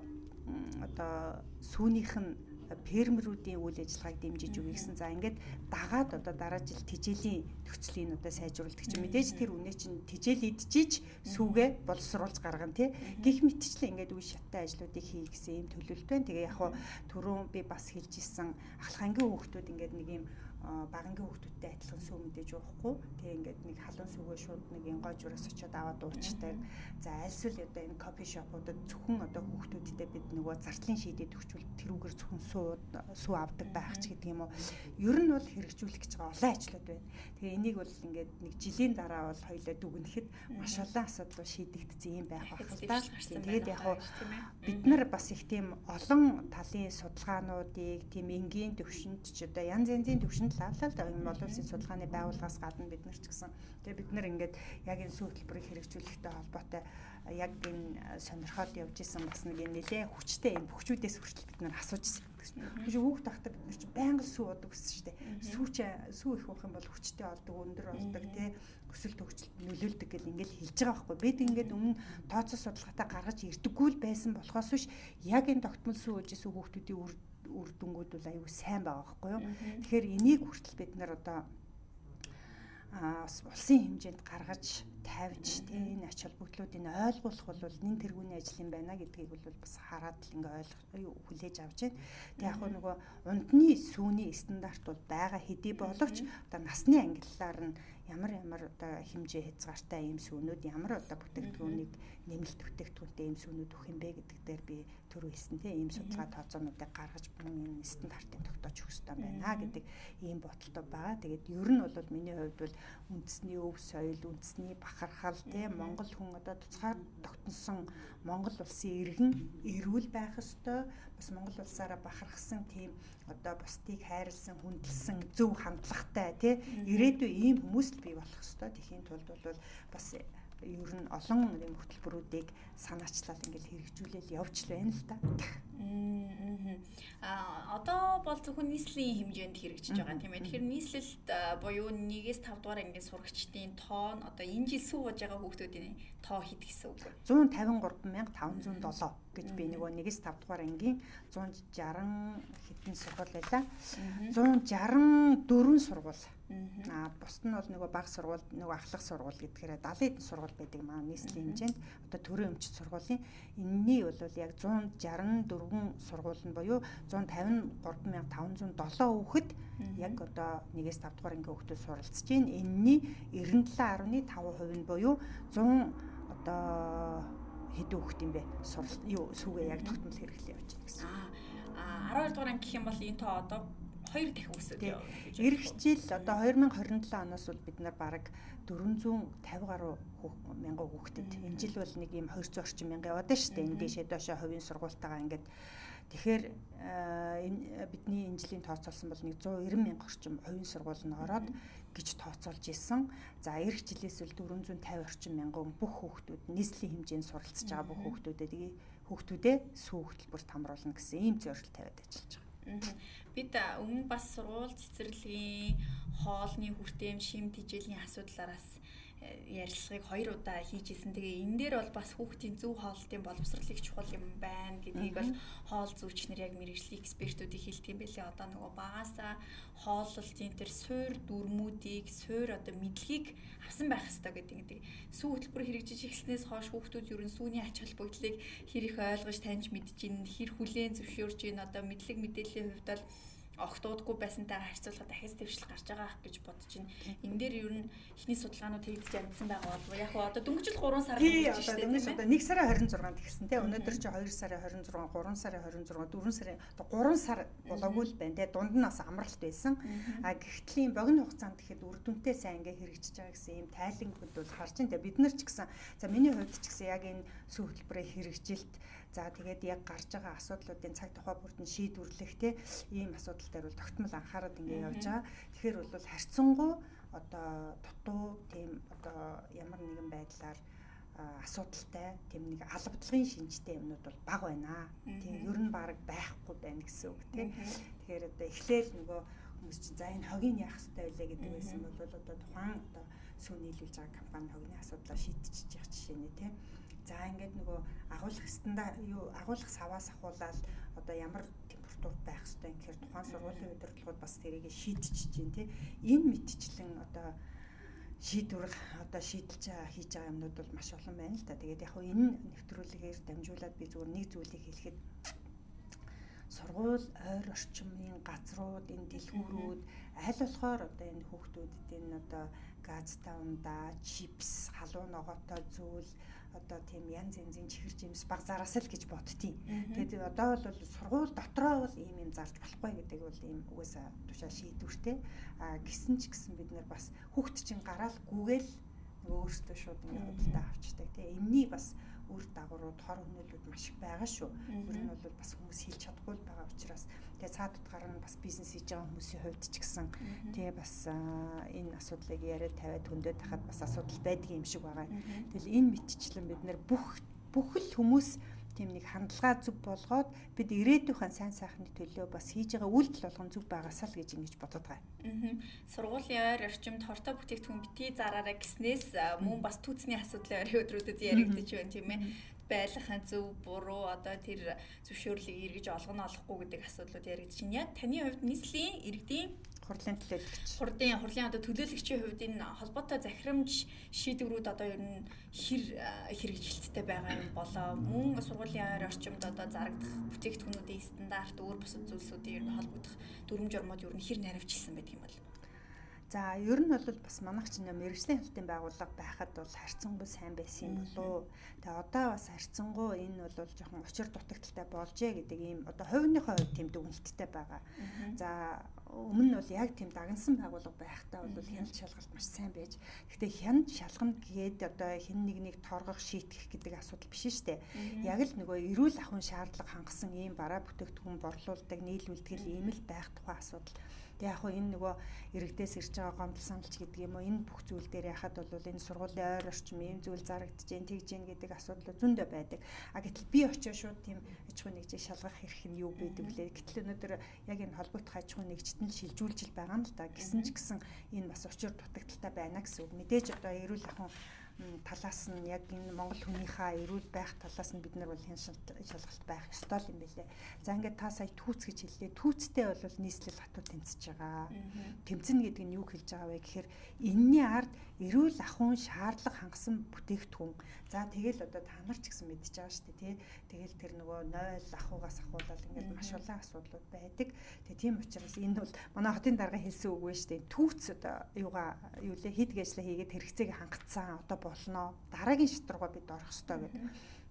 Speaker 2: одоо сүүнийх нь фермерүүдийн үйл ажиллагааг дэмжиж өгье гэсэн. За ингээд дагаад одоо дараа жил тижээлийн нөхцөлийг одоо сайжруулдаг чинь мэдээж тэр үнэ чинь тижээл идчихэж сүүгээ боловсруулж гаргана тий. Гэх мэтчлэн ингээд үе шаттай ажлуудыг хий гэсэн юм төлөвлөлт байна. Тэгээ яг хуу түрүүн би бас хэлж ирсэн ахлахангийн хүүхдүүд ингээд нэг юм багангийн хүүхдүүдтэй адилхан сүү мэдээж уухгүй. Тэгээ ингээд нэг халуун сүүгээ шууд нэг ингойжураас очиод аваад уучдаг. За альсвал одоо энэ кофе шопуудад зөвхөн одоо хүүхдүүдтэй бид нөгөө зардлын шийдэд өгчүүл тэрүүгээр зөвхөн сүү авдаг байх ч гэдэг юм уу. Ер нь бол хэрэгжүүлэх гэж байгаа олон ажлууд байна. Тэгээ энийг бол ингээд нэг жилийн дараа бол хоёлоо дүгнэхэд маш олон асуудал шийдэгдсэн юм байх байх л да. Тэгээд яг хуу бид нар бас их тийм олон талын судалгаануудыг тийм энгийн төвшөнд ч одоо янз янзын төвшөнд лавлал энэ олон улсын судалгааны байгууллагаас гадна бид нар ч гэсэн тэгээ бид нар ингээд яг энэ сүү хөтөлбөрийг хэрэгжүүлэхтэй холбоотой яг энэ сонирхоод явж исэн бас нэг юм нэлээ хүчтэй юм бүгчүүдээс хүртэл бид нар асууж ирсэн. Биш хүүхд тахтаа бид нар чинь байнга сүү удаг гэсэн шүү дээ. Сүү их уух юм бол хүчтэй олдог, өндөр болдог тий өсөлт хөгжилд нөлөөлдөг гэл ингээл хэлж байгаа байхгүй. Бид ингээд өмнө тооцоо судалгаатай гаргаж ирдэггүй л байсан болохоос биш яг энэ тогтмол сүү ууж исэн хүүхдүүдийн үр дүнгууд бол аюу сайн байгаа байхгүй юу. Тэгэхээр энийг хүртэл бид нар одоо улсын хэмжээнд гаргаж тавьж тийм энэ ач холбогдлуудыг ойлгуулах бол нэн тэргүүний ажил юм байна гэдгийг бол бас хараад л ингээ хүлээж авч байна. Тэг яг нөгөө ундны сүүний стандарт бол байгаа хэдий боловч одоо насны ангиллаар нь ямар одоо хэмжээ хязгаартай ийм сүүнүүд ямар одоо бүтээгдэхүүнийг нэмэлт бүтээгдэхүүнтэй ийм сүүнүүд өгөх юм бэ гэдэг дээр би түрүү хэлсэн тийм ийм судалгаа тооцоонуудыг гаргаж энэ стандартыг тогтоож өгөх хэрэгтэй байна гэдэг ийм бодолтой байгаа. Тэгээд ер нь бол миний хувьд бол үндэсний өв соёл, үндэсний бахархал тийм Монгол хүн одоо туцаар тогтносон Монгол улсын иргэн эрүүл байх ёстой. Бас Монгол улсаараа бахархсан тийм одоо бусдыг хайрлсан, хүндэлсэн, зөв хандлагатай тий ирээдүйн ийм хүмүүс л бий болох ёстой. Тэхийн тулд бол бас ер нь олон юм хөтөлбөрүүдийг санаачлал ингээл хэрэгжүүлэл явж байна л та.
Speaker 1: Одоо бол зөвхөн нийслэлийн хэмжээнд хэрэгжиж байгаа тийм ээ. Тэгэхээр нийслэлд буюу 1-5 дугаар ангийн сурагчдын тоо нь одоо энэ жил сууж байгаа хүүхдүүдийн тоо хэд гэсэн үг вэ?
Speaker 2: 153,507 гэж би нөгөө 1-5 дугаар ангийн 160 хэдэн сургууль байлаа. 164 сургууль. Бусд нь бол нөгөө баг сургууль, нөгөө ахлах сургууль гэдгээр 70 хэдэн сургууль байдаг маа нийслэлийн хэмжээнд. Одоо төрийн өмчит сургуулийн энэний бол яг 164 сургууль нь буюу 153,507 хүүхэд яг одоо 1-5 дугаар ангийн хүүхдүүд суралцж байна. Энэний 97.5% нь буюу 100 одоо хэдэн хүүхэд юм бэ? Сүүгээ яг тогтмол хэрэглээ явж байна гэсэн.
Speaker 1: 12 дугаар анги гэх юм бол энэ тоо одоо 2 дахин өсөж явж байна.
Speaker 2: Ирэх жил одоо 2027 оноос бол бид нар бараг 450 гаруй мянган хүүхдэд энэ жил бол нэг юм 200 орчим мянга яваад байна шүү дээ. Энэ дэшээ доошоо хувийн сургуультайгаа ингээд тэгэхээр бидний энэ жилийн тооцоолсон бол нэг 190 мянга орчим хувийн сургууль нь ороод гэж тооцоолж исэн. За эх жилээс бол 450 орчим мянган бүх хүүхдүүд нийслэлийн хэмжээнд суралцж байгаа бүх хүүхдүүдээ сүү хөтөлбөрт хамруулна гэсэн ийм зорилт тавиад ажиллаж байгаа.
Speaker 1: Бид өмнө бас сургууль цэцэрлэгийн хоолны хүртэем шим тэжээлийн асуудлаараас ярилцлагыг 2 удаа хийж исэн. Тэгээ энэ дээр бол бас хүүхдийн зөв хоолтын боловсролыг чухал юм байна гэдгийг бол хоол зүйчнэр яг мэрэгжлийн экспертүүдийг хэлдэг юм байлээ. Одоо нөгөө багаасаа хооллолтын тэр суур дүрмүүдийг, суур одоо мэдлэгийг авсан байх хэрэгтэй гэдэг. Сүү хөтөлбөр хэрэгжиж эхэлснээс хойш хүүхдүүд ер нь сүүний ач холбогдлыг хэр их ойлгож таньж мэдж ин, хэр хүлээн зөвшөөрж ин, одоо мэдлэг мэдээллийн хувьд бол огтудаггүй байсантайгаа харьцуулахад дахиад дэвшил гарч байгаа ах гэж бодож байна. Энэ дээр ер нь ихний судалгаанууд хийгдэж амжсан байгаа бол яг одоо дөнгөж 3 сар
Speaker 2: гэж байна. Дөнгөж одоо 1 сарын 26-нд гэсэн тийм. Өнөөдөр чи 2 сарын 26, 3 сарын 26, 4 сарын 3 сар болоогүй л байна тийм. Дунд нь бас амралт байсан. А гэхдээ богино хугацаанд гэхэд үр дүнтэй сайн ингээ хэрэгжиж байгаа гэсэн ийм тайлангууд бол харж байна. Бид нар ч гэсэн за миний хувьд ч гэсэн яг энэ сүү хөтөлбөрийн хэрэгжилт за тэгээд яг гарч байгаа асуудлуудын цаг тухай бүрд нь шийдвэрлэх тийм ийм асуудал дээр бол тогтмол анхаарал ингээ явж байгаа. Тэгэхээр бол харьцангуй одоо дутуу тийм одоо ямар нэгэн байдлаар асуудалтай тийм нэг албадлагын шинжтэй юмнууд бол бага байна. Тийм ер нь баг байхгүй байна гэсэн үг тийм. Тэгэхээр одоо эхлээл нөгөө хүмүүс чинь за энэ хогийн яах хэрэгтэй байлаа гэдэг байсан бол одоо тухайн одоо сүү нийлүүлж байгаа компани хогны асуудлаа шийдчихэж явах жишээ нэ тийм. За ингээд нөгөө агуулгах стандарт юу агуулгах саваас ахуулаад одоо ямар температурт байх хэрэгтэй юм гэхээр тухайн сургуулийн удирдлагууд бас тэрийг шийдчихэж байна тийм. Энэ мэдчлэн одоо шийдвэр одоо шийдэлж хийж байгаа юмнууд бол маш олон байна л да. Тэгээд яг хөө энэ нэвтрүүлгээр дамжуулаад би зүгээр нэг зүйлийг хэлэхэд сургууль ойр орчмын газрууд энэ дэлгүүрүүд аль болохоор одоо энэ хүүхдүүдэд энэ одоо газтай ундаа чипс халуун ногоотой зүйл одоо тийм янз янзын чихэр жимс баг зараас л гэж бодтiin. Тэгээд одоо бол сургууль дотроо бол ийм зарж болохгүй гэдэг бол ийм угаасаа тушаа шийдвэртэй. А гисэн ч гэсэн бид нар бас хүүхд чинь гараал гүгээл өөрсдөө шууд ингэ худалдаа авчдаг тийм. Энэний бас үр дагаврууд хор хөнөөлүүд маш их байгаа шүү. Ер нь бол бас хүмүүс хэлж чадахгүй байгаа учраас тэгээ цаад утгаар нь бас бизнес хийж байгаа хүмүүсийн хувьд ч гэсэн тэгээ бас энэ асуудлыг яриад тавиад хөндөд тахад бас асуудал байдаг юм шиг байгаа. Тэгэл энэ мэтчлэн бид нэр бүх л хүмүүс тийм нэг хандлага зүг болгоод бид ирээдүйн сайн сайхны төлөө бас хийж байгаа үйлдэл болгон зүг байгаасаа л гэж ингэж бодод байгаа.
Speaker 1: Сургуулийн ойр орчимд хортой бүтээгдэхүүн битгий зараараа гэснээс мөн бас түүцний асуудлын ойрын өдрүүдэд яригдчих байна тийм ээ. Байлгахын зөв буруу одоо тэр зөвшөөрлийг эргэж олгоно олохгүй гэдэг асуудлууд яригдчих чинь. Яг таны хувьд нийслэлийн иргэдийн
Speaker 2: хурлын төлөөлөгч.
Speaker 1: Хурлын одоо төлөөлөгчийн хувьд энэ холбоотой захирамж шийдвэрүүд одоо ер нь хэрэгжилттэй байгаа юм болоо мөн сургуулийн ойр орчимд одоо зарагдах бүтээгдэхүүнүүдийн стандарт өөр бусад зүйлсүүдийн ер нь холбогдох дүрм журмууд ер нь хэр наривчлсан байдаг юм бол.
Speaker 2: За ер нь бол бас манайх чинь мэрэгжлийн хэлтийн байгууллага байхад бол харьцангуй сайн байсан юм болоо. Тэгээ одоо бас харьцангуй энэ бол жоохон учир дутагдaltaй болжээ гэдэг ийм одоо хувийнхаа хувьд тийм дүгнэлттэй байгаа. За өмнө нь бол яг тийм дагнсан байгууллага байхдаа бол хяналт шалгалт маш сайн байж. Гэхдээ хяналт шалгана гээд одоо хэн нэгнийг торгох шийтгэх гэдэг асуудал биш шүү дээ. Яг л нөгөө эрүүл ахуйн шаардлага хангасан ийм бараа бүтээгдэхүүн борлуулдаг, нийлүүлдэг ийм л байх тухай асуудал. Тэгээ яг хөө энэ нөгөө иргэдээс ирж байгаа гомдол саналч гэдэг юм уу энэ бүх зүйл дээр яхад бол энэ сургуулийн ойр орчим ийм зүйл зарагдаж гин тэгж гин гэдэг асуудал зөндөө байдаг. А гэтэл би очиж шууд тийм аж ахуй нэгжийг шалгах хэрэг нь юу байдаг лээ. Гэтэл өнөөдөр яг энэ холбогдох аж ахуй нэгжид нь шилжүүлж байгаа юм л да. Гэсэн ч гэсэн энэ бас учир дутагдaltaй байна гэсэн үг. Мэдээж одоо эрүүл ахуйн талаас нь яг энэ Монгол хүнийхээ эрүүл байх талаас нь бид нар бол шалгалт байх ёстой юм билээ. За ингээд та сая түүц гэж хэллээ. Түүцтэй бол нийслэл хатуу тэмцэж байгаа. Тэмцэн гэдэг нь юу хэлж байгаа вэ гэхээр энэний ард эрүүл ахуйн шаардлага хангасан бүтээгдэхүүн. За тэгэл одоо та нар ч гэсэн мэдчихэж байгаа шүү дээ тий. Тэгэл тэр нөгөө 0 ахуйгаас ахуулаад ингээд маш олон асуудлууд байдаг. Тэгээ тийм учраас энэ бол манай хотын дарга хэлсэн үг вэ шүү дээ. Түүц одоо юу лээ хийдэг ажлаа хийгээд хэрэгцээг хангацсан одоо болно. Дараагийн шатруугаа бид орох ёстой гэдэг.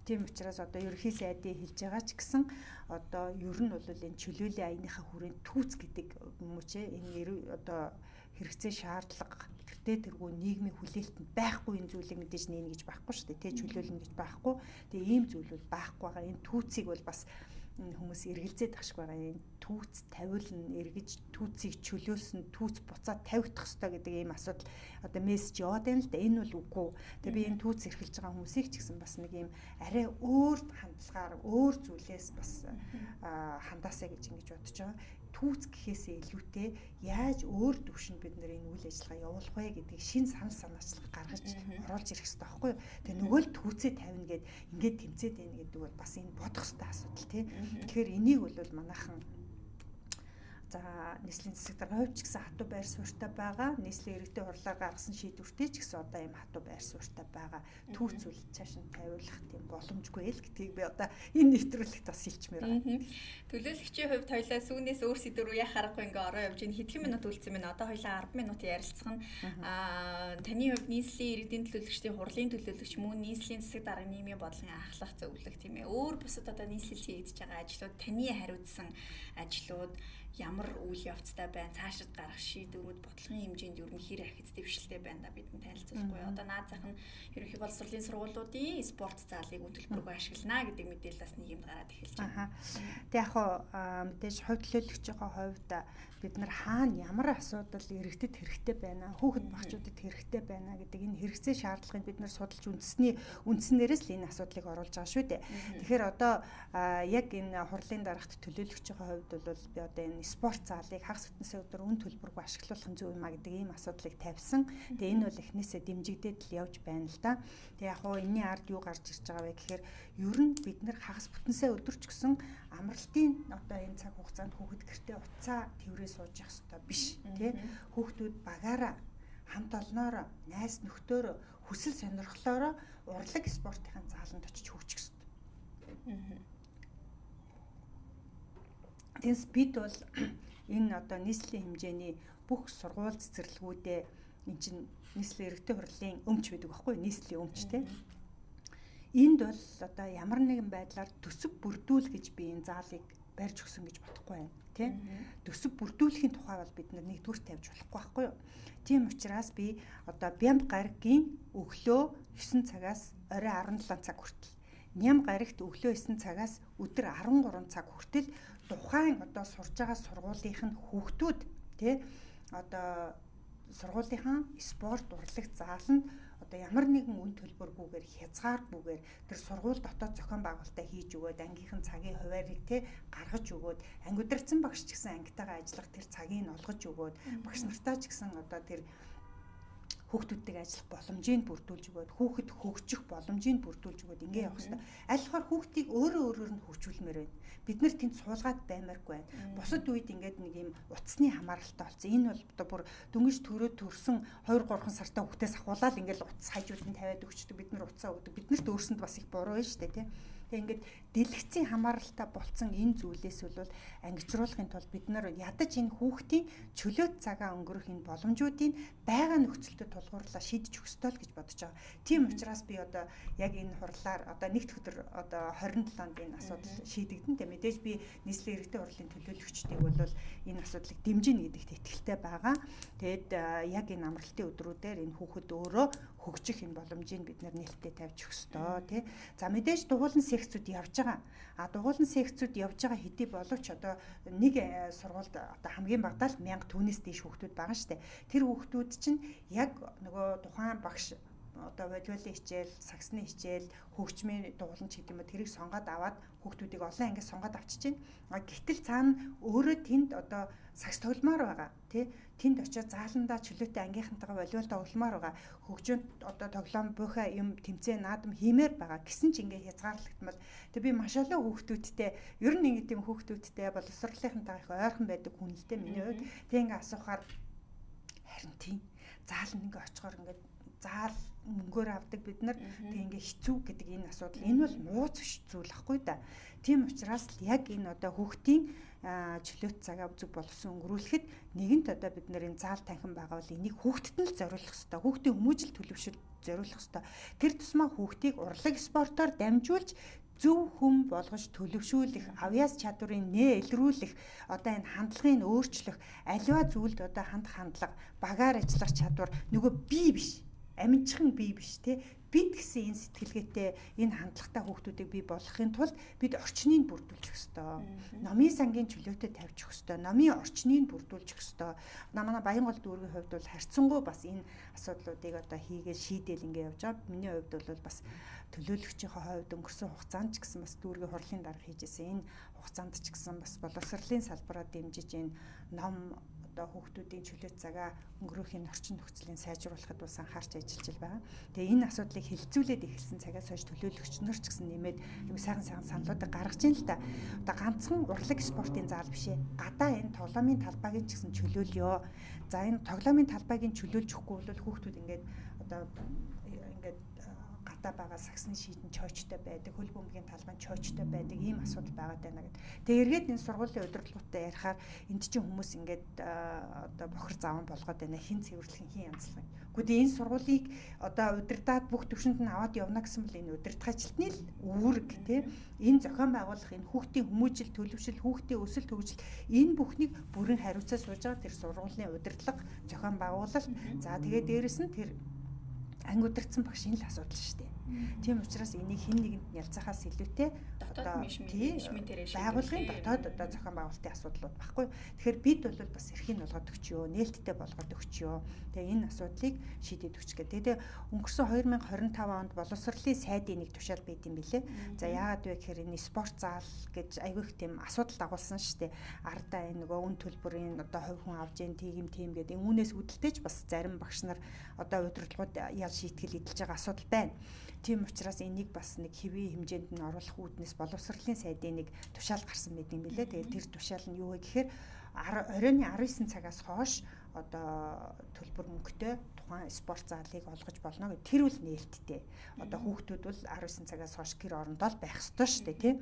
Speaker 2: Тийм учраас одоо ерөнхий сайдын хэлж байгаа ч гэсэн одоо ер нь бол энэ чөлөөлийн аяныхаа хүрээнд түүц гэдэг юм уу ч энэ одоо хэрэгцээ шаардлага тэргүй нийгмийн хүлээлтэнд байхгүй энэ зүйлийг мэдээж нээнэ гэж байхгүй шүү дээ. Тэ чөлөөлнө гэж байхгүй. Тэгээ ийм зүйл бол байхгүй байгаа. Энэ түүцийг бол бас хүмүүс эргэлзээд тахшгүй байгаа. Энэ түүц тавиулна, эргэж түүцийг чөлөөсөн, түүц буцаад тавигдах ёстой гэдэг ийм асуудал одоо мессеж яваад байна л да. Энэ бол үгүй. Тэгээ би энэ түүц эрхэлж байгаа хүмүүсийг ч гэсэн бас нэг ийм арай өөр хандлагаар, өөр зүйлээс бас хандаасаа гэж ингэж бодож байгаа. Түүц гэхээсээ илүүтэй яаж өөр төвшөнд бид нэр энэ үйл ажиллагаа явуулах вэ гэдгийг шин санал санаачлага гаргаж оруулж ирэх хэрэгтэй байхгүй юу. Тэгээ нөгөө л түүцээ тавина гэд ингээд тэмцээд байна гэдэг бол бас энэ бодох хэрэгтэй асуудал тий. Тэгэхээр энийг бол манайхан за нийслэлийн засаг дарга хувьд ч гэсэн хатуу байр суурьтай байгаа. Нийслэлийн иргэдийн хурлаар гаргасан шийдвэртэй ч гэсэн одоо ийм хатуу байр суурьтай байгаа. Түүц үл цааш нь тавиулах тийм боломжгүй л гэдгийг би одоо энэ нэвтрүүлэгт бас хэлчмээр байна.
Speaker 1: Төлөөлөгчийн хувьд хоёлаа сүүнээс өөр сэдвэр рүү яхах аргагүй ингээ ороо явж байна. Хэдхэн минут үлдсэн байна. Одоо хоёлаа 10 минут ярилцсан. Таны хувьд нийслэлийн иргэдийн төлөөлөгчдийн хурлын төлөөлөгч мөн нийслэлийн засаг дарганы нийгмийн бодлогын ахлах зөвлөлт тийм ээ. Өөр бусад одоо нийслэлд хийгдэж байгаа ажлууд таны хариуцсан ажлууд ямар үйл явцтай байна, цаашид гарах шийдвэрүүд бодлогын хэмжээнд ер нь хэр ахиц дэвшилтэй байна да бидэн танилцуулахгүй. Одоо наад зах нь ерөнхий боловсролын сургуулиудын спорт заалыг үйлдвэргүй ашиглана гэдэг мэдээлэл бас нийгэмд гараад эхэлж байна.
Speaker 2: Тэг яг хоо мэдээж хувь төлөөлөгчийн хувьд бид нар хаана ямар асуудал иргэдэд хэрэгтэй байна, хүүхэд багчуудад хэрэгтэй байна гэдэг энэ хэрэгцээ шаардлагыг бид нар судалж үндснээрээс л энэ асуудлыг оруулж байгаа шүү дээ. Тэгэхээр одоо яг энэ хурлын дарагт төлөөлөгчийн хувьд бол би одоо энэ спорт заалыг хагас бүтнээсээ өдөр үн төлбөргүй ашиглуулах нь зөв юм а гэдэг ийм асуудлыг тавьсан. Тэгээ энэ бол эхнээсээ дэмжигдээд л явж байна л да. Тэгээ яг хоо энэний ард юу гарч ирж байгаа вэ гэхээр ер нь бид нар хагас бүтнээсээ өдөрч гэсэн амралтын одоо энэ цаг хугацаанд хүүхэд гэртээ уцаа тэврээ сууж явах хэрэгтэй биш тий. Хүүхдүүд багаараа хамт олноороо найз нөхдөөрөө хүсэл сонирхлоороо урлаг спортын зааланд очиж хөгжих хэрэгтэй. Тэгээс бид бол энэ одоо нийслэлийн хэмжээний бүх сургууль цэцэрлэгүүдээ эн чинь нийслэлийн иргэдийн хурлын өмч байдаг байхгүй нийслэлийн өмч тий. Энд бол одоо ямар нэгэн байдлаар төсөв бүрдүүл гэж би энэ заалыг барьж өгсөн гэж бодохгүй байна тий. Төсөв бүрдүүлэхийн тухай бол бид нэгдүгээр тавьж болохгүй байхгүй юу. Тийм учраас би одоо Бямб гаригийн өглөө 9 цагаас орой 17 цаг хүртэл, Ням гаригт өглөө 9 цагаас өдөр 13 цаг хүртэл тухайн одоо сурж байгаа сургуулийнх нь хүүхдүүд тий одоо сургуулийнхаа спорт урлаг зааланд одоо ямар нэгэн үн төлбөргүйгээр хязгааргүйгээр тэр сургууль дотоод зохион байгуулалтаа хийж өгөөд ангийнхан цагийн хуваарийг тий гаргаж өгөөд анги удирдсан багш ч гэсэн ангитайгаа ажиллах тэр цагийг олгож өгөөд багш нартаа ч гэсэн одоо тэр хүүхдүүдтэй ажиллах боломжийг бүрдүүлж өгөөд хүүхэд хөгжих боломжийг бүрдүүлж өгөөд ингэ явах хэрэгтэй. Аль болохоор хүүхдийг өөрөөр нь хөгжүүлмээр байна. Бид нар тэнд суулгаад баймааргүй байна. Бусад үед ингээд нэг юм утасны хамааралтай болсон. Энэ бол одоо бүр дөнгөж төрөө төрсөн 2-3 сартаа хүүхдээс ахуулаад ингээд утас хажууд нь тавиад өгчдөг. Бид нар утасаа өгдөг. Биднэрт өөрсөнд бас их буруу байна шүү дээ, тийм. Тэгээ ингээд дэлгэцийн хамааралтай болцсон энэ зүйлээс бол ангижруулахын тулд бид нар ядаж энэ хүүхдийн чөлөөт цагаа өнгөрөх энэ боломжуудыг байгаа нөхцөлдөд тулгуурлаа шийдэж өгөх ёстой л гэж бодож байгаа. Тийм учраас би одоо яг энэ хурлаар одоо нэгд өдөр одоо 27-нд энэ асуудал шийдэгдэн. Тэ мэдээж би нийслэлийн иргэдийн хурлын төлөөлөгчдийг бол энэ асуудлыг дэмжинэ гэдэгт итгэлтэй байгаа. Тэгэд яг энэ амралтын өдрүүдээр энэ хүүхэд өөрөө хөгжих энэ боломжийг бид нээлттэй тавьж өгөх ёстой тий. За мэдээж дугуулсан секцүүд явж байгаа. Дугуулсан секцүүд явж байгаа хэдий боловч одоо нэг сургуульд одоо хамгийн багадаа л 1000 түүнээс дээш хүүхдүүд байгаа штэ. Тэр хүүхдүүд чинь яг нөгөө тухайн багш одоо волейболын хичээл, саксны хичээл, хөгжмийн дууланч гэдэг юм уу тэрийг сонгоод аваад хүүхдүүдийг олон ангиас сонгоод авчиж байна. Гэтэл цаана өөрөө тэнд одоо сакс тогломоор байгаа тий. Тэнд очиод зааландаа чөлөөтэй ангийнхантайгаа волейбол тогломоор байгаа. Хөгжөөнд одоо тоглоом буйхаа юм тэмцээн наадам хиймээр байгаа. Гэсэн ч ингээ хязгаарлагдмал. Тэг би маш олон хүүхдүүдтэй ер нь ингэ тийм хүүхдүүдтэй боловсролынхантайгаа их ойрхон байдаг хүн л дээ миний хувьд. Тэг ингээ асуухаар харин тийм зааланд ингээ очихоор ингээ заал мөнгөөр авдаг бид нар тэг ингээ хэцүү гэдэг энэ асуудал энэ бол мууц биш зүйл ахгүй да. Тийм учраас л яг энэ одоо хүүхдийн чөлөөт цагаа зүг боловсон өнгөрүүлэхэд нэгэнт одоо бид нар энэ заал танхим байгаа бол энийг хүүхдэд нь л зориулах хэрэгтэй. Хүүхдийн хүмүүжил төлөвшөлт зориулах хэрэгтэй. Тэр тусмаа хүүхдийг урлаг спортоор дамжуулж зөв хүм болгож төлөвшүүлэх, авьяас чадварыг нээлрүүлэх, одоо энэ хандлагыг өөрчлөх, аливаа зүйлд одоо хандлага, багаар ажиллах чадвар нөгөө бие биш. Аминчхан бие биш те бид гэсэн энэ сэтгэлгээтэй энэ хандлагатай хүүхдүүдийг бий болгохын тулд бид орчныг бүрдүүлж өгөх ёстой. Номын сангийн чөлөөтэй тавьж өгөх ёстой. Номын орчныг бүрдүүлж өгөх ёстой. Манай Баянгол дүүргийн хувьд бол харьцангуй бас энэ асуудлуудыг одоо хийгээд шийдээл ингэ явж байгаа. Миний хувьд бол бас төлөөлөгчийн хувьд өнгөрсөн хугацаанд ч гэсэн бас дүүргийн хурлын дарга хийжсэн энэ хугацаанд ч гэсэн бас боловсролын салбараа дэмжиж энэ ном одоо хүүхдүүдийн чөлөөт цагаа өнгөрөөхийн орчин нөхцөлийн сайжруулахад бас анхаарч ажиллаж байгаа. Тэгээ энэ асуудлыг хилцүүлээд эхэлсэн цагаас хойш төлөөлөгч нар ч гэсэн нэмээд аюу сайхан саналуудыг гаргаж ийн л та. Одоо ганцхан урлаг спортын заал биш ээ. Гадаа энэ тоглоомын талбайг ч гэсэн чөлөөлөё. За энэ тоглоомын талбайг чөлөөлж өгөхгүй бол хүүхдүүд ингээд одоо ингээд байгаа сагсны шийдэн чойчтой байдаг, хөл бөмбөгийн талбай чойчтой байдаг ийм асуудал байгаад байна гэдэг. Тэгээ эргээд энэ сургуулийн удирдлагуудтай ярихаар энд чинь хүмүүс ингээд одоо бохир заван болгоод байна. Хин цэвэрлэх хин янзлах. Гэхдээ энэ сургуулийг одоо удирдаад бүх төвшөнд нь аваад явна гэсэн бол энэ удирдлагчдны л үүрэг тийм. Энэ зохион байгуулах, энэ хүүхдийн хүмүүжил, төлөвшил, хүүхдийн өсөлт хөгжил энэ бүхнийг бүрэн хариуцаа сууж байгаа тэр сургуулийн удирдлага, зохион байгуулалт. За тэгээ дээрэс нь тэр анги удирдсан багшийн л асуудал шүү дээ. Тийм учраас энийг хэн нэгэнд нь ялцахаас илүүтэй
Speaker 1: одоо
Speaker 2: байгуулгын дотоод одоо зохион байгуулалтын асуудлууд баггүй. Тэгэхээр бид бол бас эрхийг олгоод өгчөө, нээлттэй болгоод өгчөө. Тэгээ энэ асуудлыг шийдээд өгч гэдэг. Тэгээ өнгөрсөн 2025 онд боловсролын сайдын нэг тушаал байд юм билээ. За яагаад вэ гэхээр энэ спорт зал гэж айгүйх тийм асуудал дагуулсан шүү дээ. Ардаа энэ нөгөө үн төлбөрийн одоо хувь хүн авж ийн тийм гэдэг. Үүнээс үүдэлтэйч бас зарим багш нар одоо удирдлагууд ял шийтгэл эдэлж байгаа асуудал байна. Тийм учраас энийг бас нэг хэвийн хэмжээнд нь оруулах үүднээс боловсролын сайдын нэг тушаал гарсан байдаг юм билээ. Тэгээд тэр тушаал нь юу вэ гэхээр оройн 19 цагаас хойш одоо төлбөр мөнгөтэй тухайн спорт заалыг олгож болно гэх тэр үл нээлттэй. Одоо хүүхдүүд бол 19 цагаас хойш гэр орондоо л байх ёстой шүү дээ, тийм.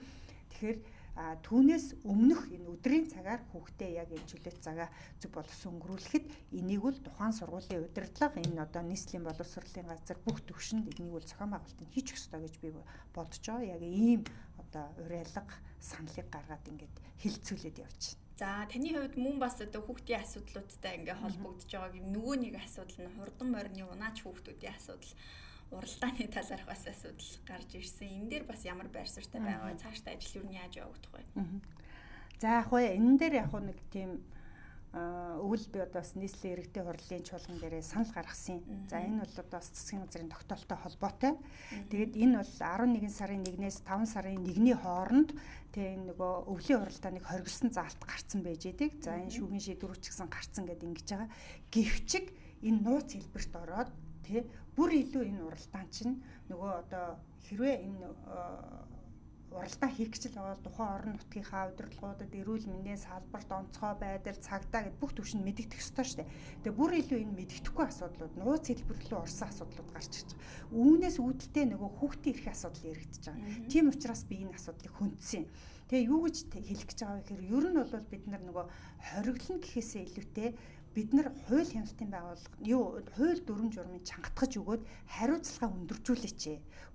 Speaker 2: Тэгэхээр түүнээс өмнөх энэ өдрийн цагаар хүүхдээ яг энэ чөлөөт цагаа зөв боловсон өнгөрүүлэхэд энийг бол тухайн сургуулийн удирдлага энэ одоо нийслэлийн боловсролын газар бүх төвшөнд энийг бол зохион байгуулалтыг хийчих ёстой гэж би бодож байгаа. Яг ийм одоо уриалга саналыг гаргаад ингээд хилцүүлээд явж байна.
Speaker 1: За таны хувьд мөн бас одоо хүүхдийн асуудлуудтай ингээ холбогдож байгааг юм нөгөө нэг асуудал нь хурдан морины унаач хүүхдүүдийн асуудал уралдааны талаарх бас асуудал гарч ирсэн. Энэ дээр бас ямар байр суурьтай байгаа вэ? Цаашдаа ажил юу нь яаж явагдах вэ?
Speaker 2: За яг хөө энэ дээр яг нэг тийм өвөл би одоо бас нийслэлийн иргэдийн хурлын чуулган дээрээ санал гаргасан. За энэ бол одоо засгийн газрын тогтоолтой холбоотой. Тэгээд энэ бол 11 сарын 1-ээс 5 сарын 1-ний хооронд тэгээ нөгөө өвлийн уралдааныг хоригдсан заалт гарцсан байж идэг. За энэ шүүхийн шийдвэрүүд ч гэсэн гарцсан гэдэг ингэж байгаа. Гэвчиг энэ нууц хэлбэрт ороод тэ бүр илүү энэ уралдаан чинь нөгөө одоо хэрвээ энэ уралдаан хийх гэж л байгаа тухайн орон нутгийнхаа удирдлагуудад эрүүл мэндийн салбарт онцгой байдал цагдаа гэд бүх төвшөнд мэдэгдэх ёстой шүү дээ. Тэгээ бүр илүү энэ мэдэгдэхгүй асуудлууд нууц хэлбэрлүү орсон асуудлууд гарч ирж байгаа. Үүнээс үүдэлтэй нөгөө хүүхдийн эрхийн асуудал яригдчихэж байгаа. Тийм учраас би энэ асуудлыг хүндсэн. Тэгээ юу гэж хэлэх гэж байгаа вэ гэхээр ер нь бол бид нар нөгөө хориглоно гэхээсээ илүүтэй бид нар хууль хяналтын байгууллага хууль дүрм журмыг чангатгаж өгөөд хариуцлагаа өндөржүүлээч.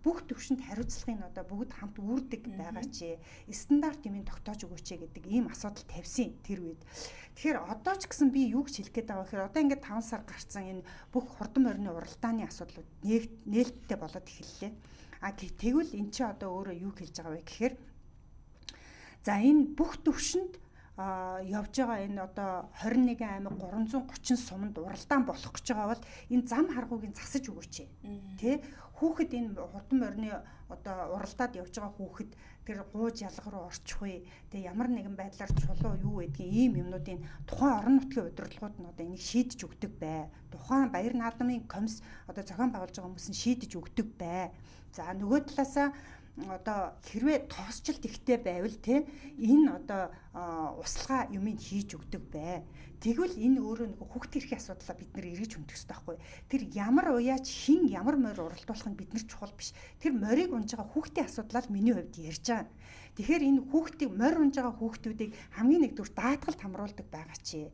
Speaker 2: Бүх төвшөнд хариуцлагын одоо бүгд хамт үүрдэг байгаач. Стандарт юмыг тогтоож өгөөч гэдэг ийм асуудал тавьсан тэр үед. Тэгэхээр одоо ч гэсэн би юу гэж хэлэх гээд байгаа вэ гэхээр одоо ингээд 5 сар гарцсан энэ бүх хурдан морины уралдааны асуудлууд нээлттэй болоод эхэллээ. Тэгвэл эн чинь одоо өөрөө юу хэлж байгаа вэ гэхээр за энэ бүх төвшөнд явж байгаа энэ одоо 21 аймаг 330 суманд уралдаан болох гэж байгаа бол энэ зам харгуугийн засаж өгөөч. Тэ хүүхэд энэ хурдан морины одоо уралдаад явж байгаа хүүхэд тэр гууж ялга руу орчихгүй. Тэгээ ямар нэгэн байдлаар чулуу юу гэдгийг ийм юмнуудын тухайн орон нутгийн удирдлагууд нь одоо энийг шийдэж өгдөг бай. Тухайн баяр наадмын комисс одоо зохион байгуулж байгаа хүмүүс нь шийдэж өгдөг бай. За нөгөө талаасаа одоо хэрвээ тоосчлт ихтэй байвал те энэ одоо услага юмыг хийж өгдөг бай. Тэгвэл энэ өөрөө нэг хүүхдийн эрхийн асуудлаа бид нэр эргэж хүндэх хэрэгтэй байхгүй. Тэр ямар уяач хин ямар морь уралдуулах нь бид нар чухал биш. Тэр морийг унж байгаа хүүхдийн асуудлаа л миний хувьд ярьж байгаа. Тэгэхээр энэ хүүхдийг морь унж байгаа хүүхдүүдийг хамгийн нэгдүгээр даатгалд хамруулдаг байгаа чи.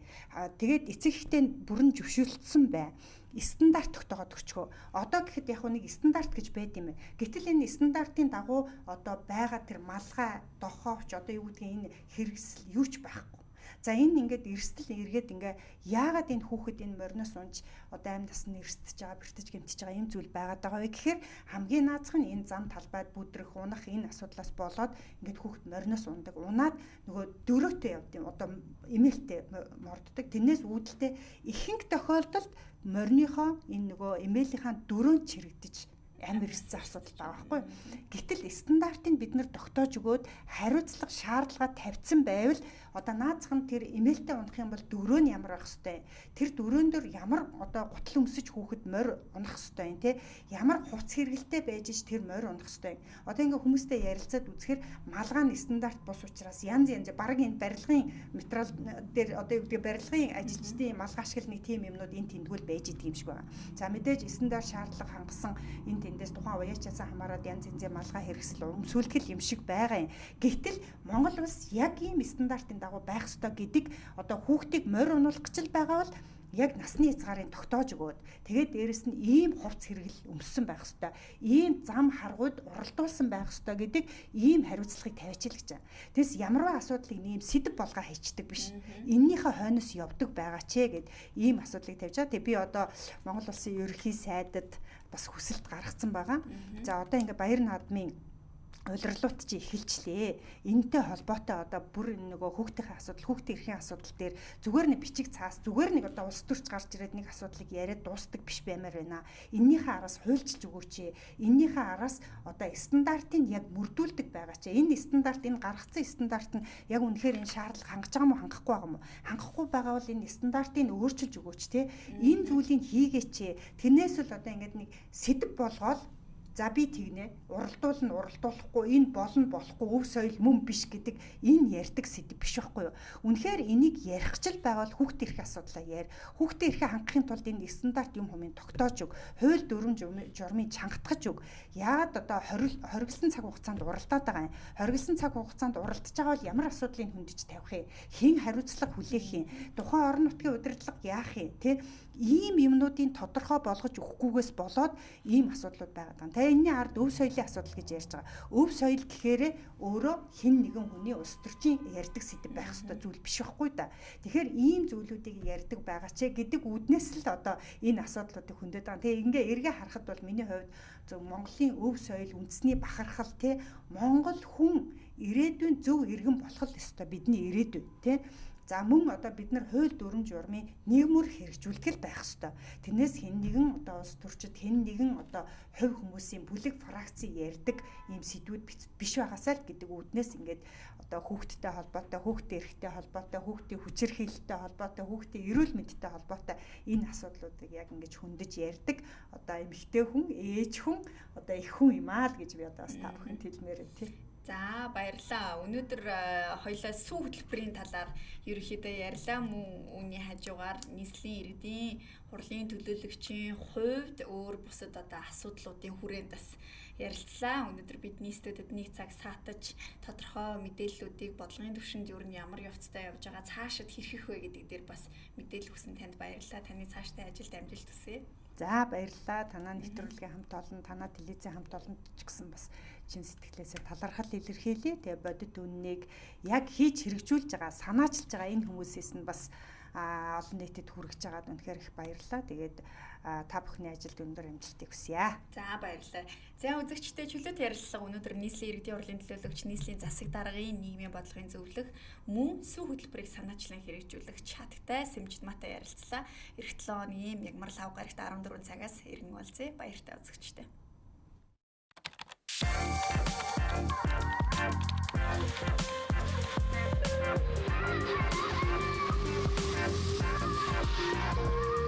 Speaker 2: Тэгээд эцэг эхтэй бүрэн зөвшөөрлөсөн бай. Стандарт тогтоогоод өгчгөө. Одоо гэхэд яг нэг стандарт гэж байд юм. Гэтэл энэ стандартын дагуу одоо байгаа тэр малгай, доховч одоо юу гэдгийг энэ хэрэгсэл юу ч байхгүй. За энэ ингээд эрсдэл эргээд ингээ яагаад энэ хүүхэд энэ мориноос унж одоо амь насны эрсдэж байгаа, бэртэж гэмтэж байгаа юм зүйл байгаад байгаа вэ гэхээр хамгийн наазах нь энэ зам талбайд бүдрэх, унах энэ асуудлаас болоод ингээд хүүхэд мориноос ундаг. Унаад нөгөө дөрөөтэй явдیں۔ Одоо эмээлтэй морддог. Тэрнээс үүдэлтэй ихэнх тохиолдолд мориныхоо энэ нөгөө эмээлийнхаа дөрөөнд чирэгдэж амар ирсэн асуудал байгаа байхгүй. Гэтэл стандартыг бид нэр тогтоож өгөөд хариуцлага шаардлага тавьсан байвал одоо наазах нь тэр эмээлтэй унах юм бол дөрөө нь ямар байх хэвтэй. Тэр дөрөөн дээр ямар одоо гутал өмсөж хүүхэд морь унах хэвтэй юм те. Ямар хувц хэрэгэлтэй байж ич тэр морь унах хэвтэй. Одоо ингээ хүмүүстэй ярилцаад үзэхээр малгай нь стандарт бус учраас янз бараг энэ барилгын материал дээр одоо юу гэдэг барилгын ажилчдын малгай ашигла нэг тийм юмнууд энэ тэмдгүүл байж идэг юм шиг байна. За мэдээж стандарт шаардлага хангасан энэ тэндээс тухайн уяачаас хамаарад янз янзын малгай хэрэгсэл өмсүүлгэл юм шиг байгаа юм. Гэтэл Монгол улс яг ийм стандартын дагуу байх ёстой гэдэг одоо хүүхдийг морь унуулах гэж байгаа бол яг насны хязгаарыг тогтоож өгөөд тэгээд дээрэс нь ийм хувц хэрэгэл өмссөн байх ёстой. Ийм зам харгууд уралдуулсан байх ёстой гэдэг ийм хариуцлагыг тавьж л гэж байна. Тэс ямарваа асуудлыг ийм сэдв болгоо хайчдаг биш. Эннийхээ хойноос явдаг байгаа ч гэд ийм асуудлыг тавьж байгаа. Тэгээ би одоо Монгол улсын ерөнхий сайдад бас хүсэлт гаргацсан байгаа. За одоо ингээ Баяр наадмын удирлууд чи эхэлчлээ. Энтэй холбоотой одоо бүр нөгөө хүүхдийн асуудал, хүүхдийн эрхийн асуудал дээр зүгээр нэг бичиг цаас, зүгээр нэг одоо улс төрч гарч ирээд нэг асуудлыг яриад дуустдаг биш баймаар байна. Эннийхээ араас хуульчилж өгөөч. Эннийхээ араас одоо стандартыг яг мөрдүүлдэг байгаа ч. Энэ стандарт, энэ гаргацсан стандарт нь яг үнэхээр энэ шаардлага хангаж байгаа мó хангахгүй байгаа мó. Хангахгүй байгаа бол энэ стандартыг өөрчилж өгөөч те. Энэ зүйлийг хийгээч. Тэрнээс л одоо ингээд нэг сэдв болгоод за би тэгнэ уралдуулахгүй энэ болохгүй өв соёл мөн биш гэдэг энэ ярьдаг сэдв биш байхгүй юу. Үнэхээр энийг ярих ч л байвал хүүхдийн эрхийн асуудлаа яар. Хүүхдийн эрхийг хангахын тулд энэ стандарт юм хүмүүс тогтоож өг. Хууль дүрм журмыг чангатгаж өг. Яагаад одоо хоригдсан цаг хугацаанд уралдаад байгаа юм. Хоригдсан цаг хугацаанд уралдаж байгаа бол ямар асуудлыг хөндөж тавих юм. Хэн хариуцлага хүлээх юм. Тухайн орон нутгийн удирдлага яах юм те. Ийм юмнуудын тодорхой болгож өгөхгүйгээс болоод ийм асуудлууд байгаад байна. Тэгээ энэний ард өв соёлын асуудал гэж ярьж байгаа. Өв соёл гэхээрээ өөрөө хэн нэгэн хүний улс төрчийн ярьдаг сэдв байх ёстой зүйл биш байхгүй да. Тэгэхээр ийм зүйлүүдийг ярьдаг байгаа ч гэдэг үүднээс л одоо энэ асуудлуудыг хөндөд байгаа. Тэгээ ингээ эргээ харахад бол миний хувьд Монголын өв соёл үндэсний бахархал те Монгол хүн ирээдүйн зөв иргэн болох л ёстой бидний ирээдүйн те. За мөн одоо бид нар хууль дүрм журмын нийгмөр хэрэгжүүлдэг байх ёстой. Тэрнээс хэн нэгэн одоо улс төрчид хэн нэгэн одоо хувь хүмүүсийн бүлэг фракци ярьдаг ийм сэдвүүд биш байгаасаа л гэдэг үүднээс ингээд одоо хүүхдтэй холбоотой, хүүхдийн эрхтэй холбоотой, хүүхдийн хүчирхийлэлтэй холбоотой, хүүхдийн эрүүл мэндтэй холбоотой энэ асуудлуудыг яг ингэж хөндөж ярьдаг одоо эмэгтэй хүн, ээж хүн, одоо их хүн юм аа л гэж би одоо бас та бүхэнд хэлмээр байна тий.
Speaker 1: За баярлалаа. Өнөөдөр хоёлаа сүү хөтөлбөрийн талаар ерөнхийдөө ярьлаа. Мөн үүний хажуугаар нийслэлийн иргэдийн хурлын төлөөлөгчийн хувьд өөр бусад одоо асуудлуудын хүрээнд бас ярилцлаа. Өнөөдөр бидний студид нэг цаг саатаж тодорхой мэдээллүүдийг бодлогын түвшинд юу нь ямар явцтай явж байгаа, цаашид хэрхэх вэ гэдэг дээр бас мэдээлэл өгсөн танд баярлалаа. Таны цаашдын ажилд амжилт хүсье.
Speaker 2: За баярлалаа. Танаа нэвтрүүлгийн хамт олон, танаа телевизийн хамт олон ч гэсэн бас чин сэтгэлээсээ талархал илэрхийлье. Тэгээ бодит үннийг яг хийж хэрэгжүүлж байгаа, санаачилж байгаа энэ хүмүүсээс нь бас олон нийтэд хүргэж байгаад үнэхээр их баярлалаа. Тэгээд та бүхний ажилд өндөр амжилтыг хүсье.
Speaker 1: За баярлалаа. За үзэгчдээ чөлөөт ярилцлага өнөөдөр нийслэлийн иргэдийн хурлын төлөөлөгч, нийслэлийн засаг даргын нийгмийн бодлогын зөвлөх, мөн сүү хөтөлбөрийг санаачлан хэрэгжүүлэх Чаттай Сэмжидматай ярилцлаа. Эх 7 өдрийн ягмар лав гарагт 14 цагаас иргэн уулзъя. Баяртай үзэгчдээ. Thank you.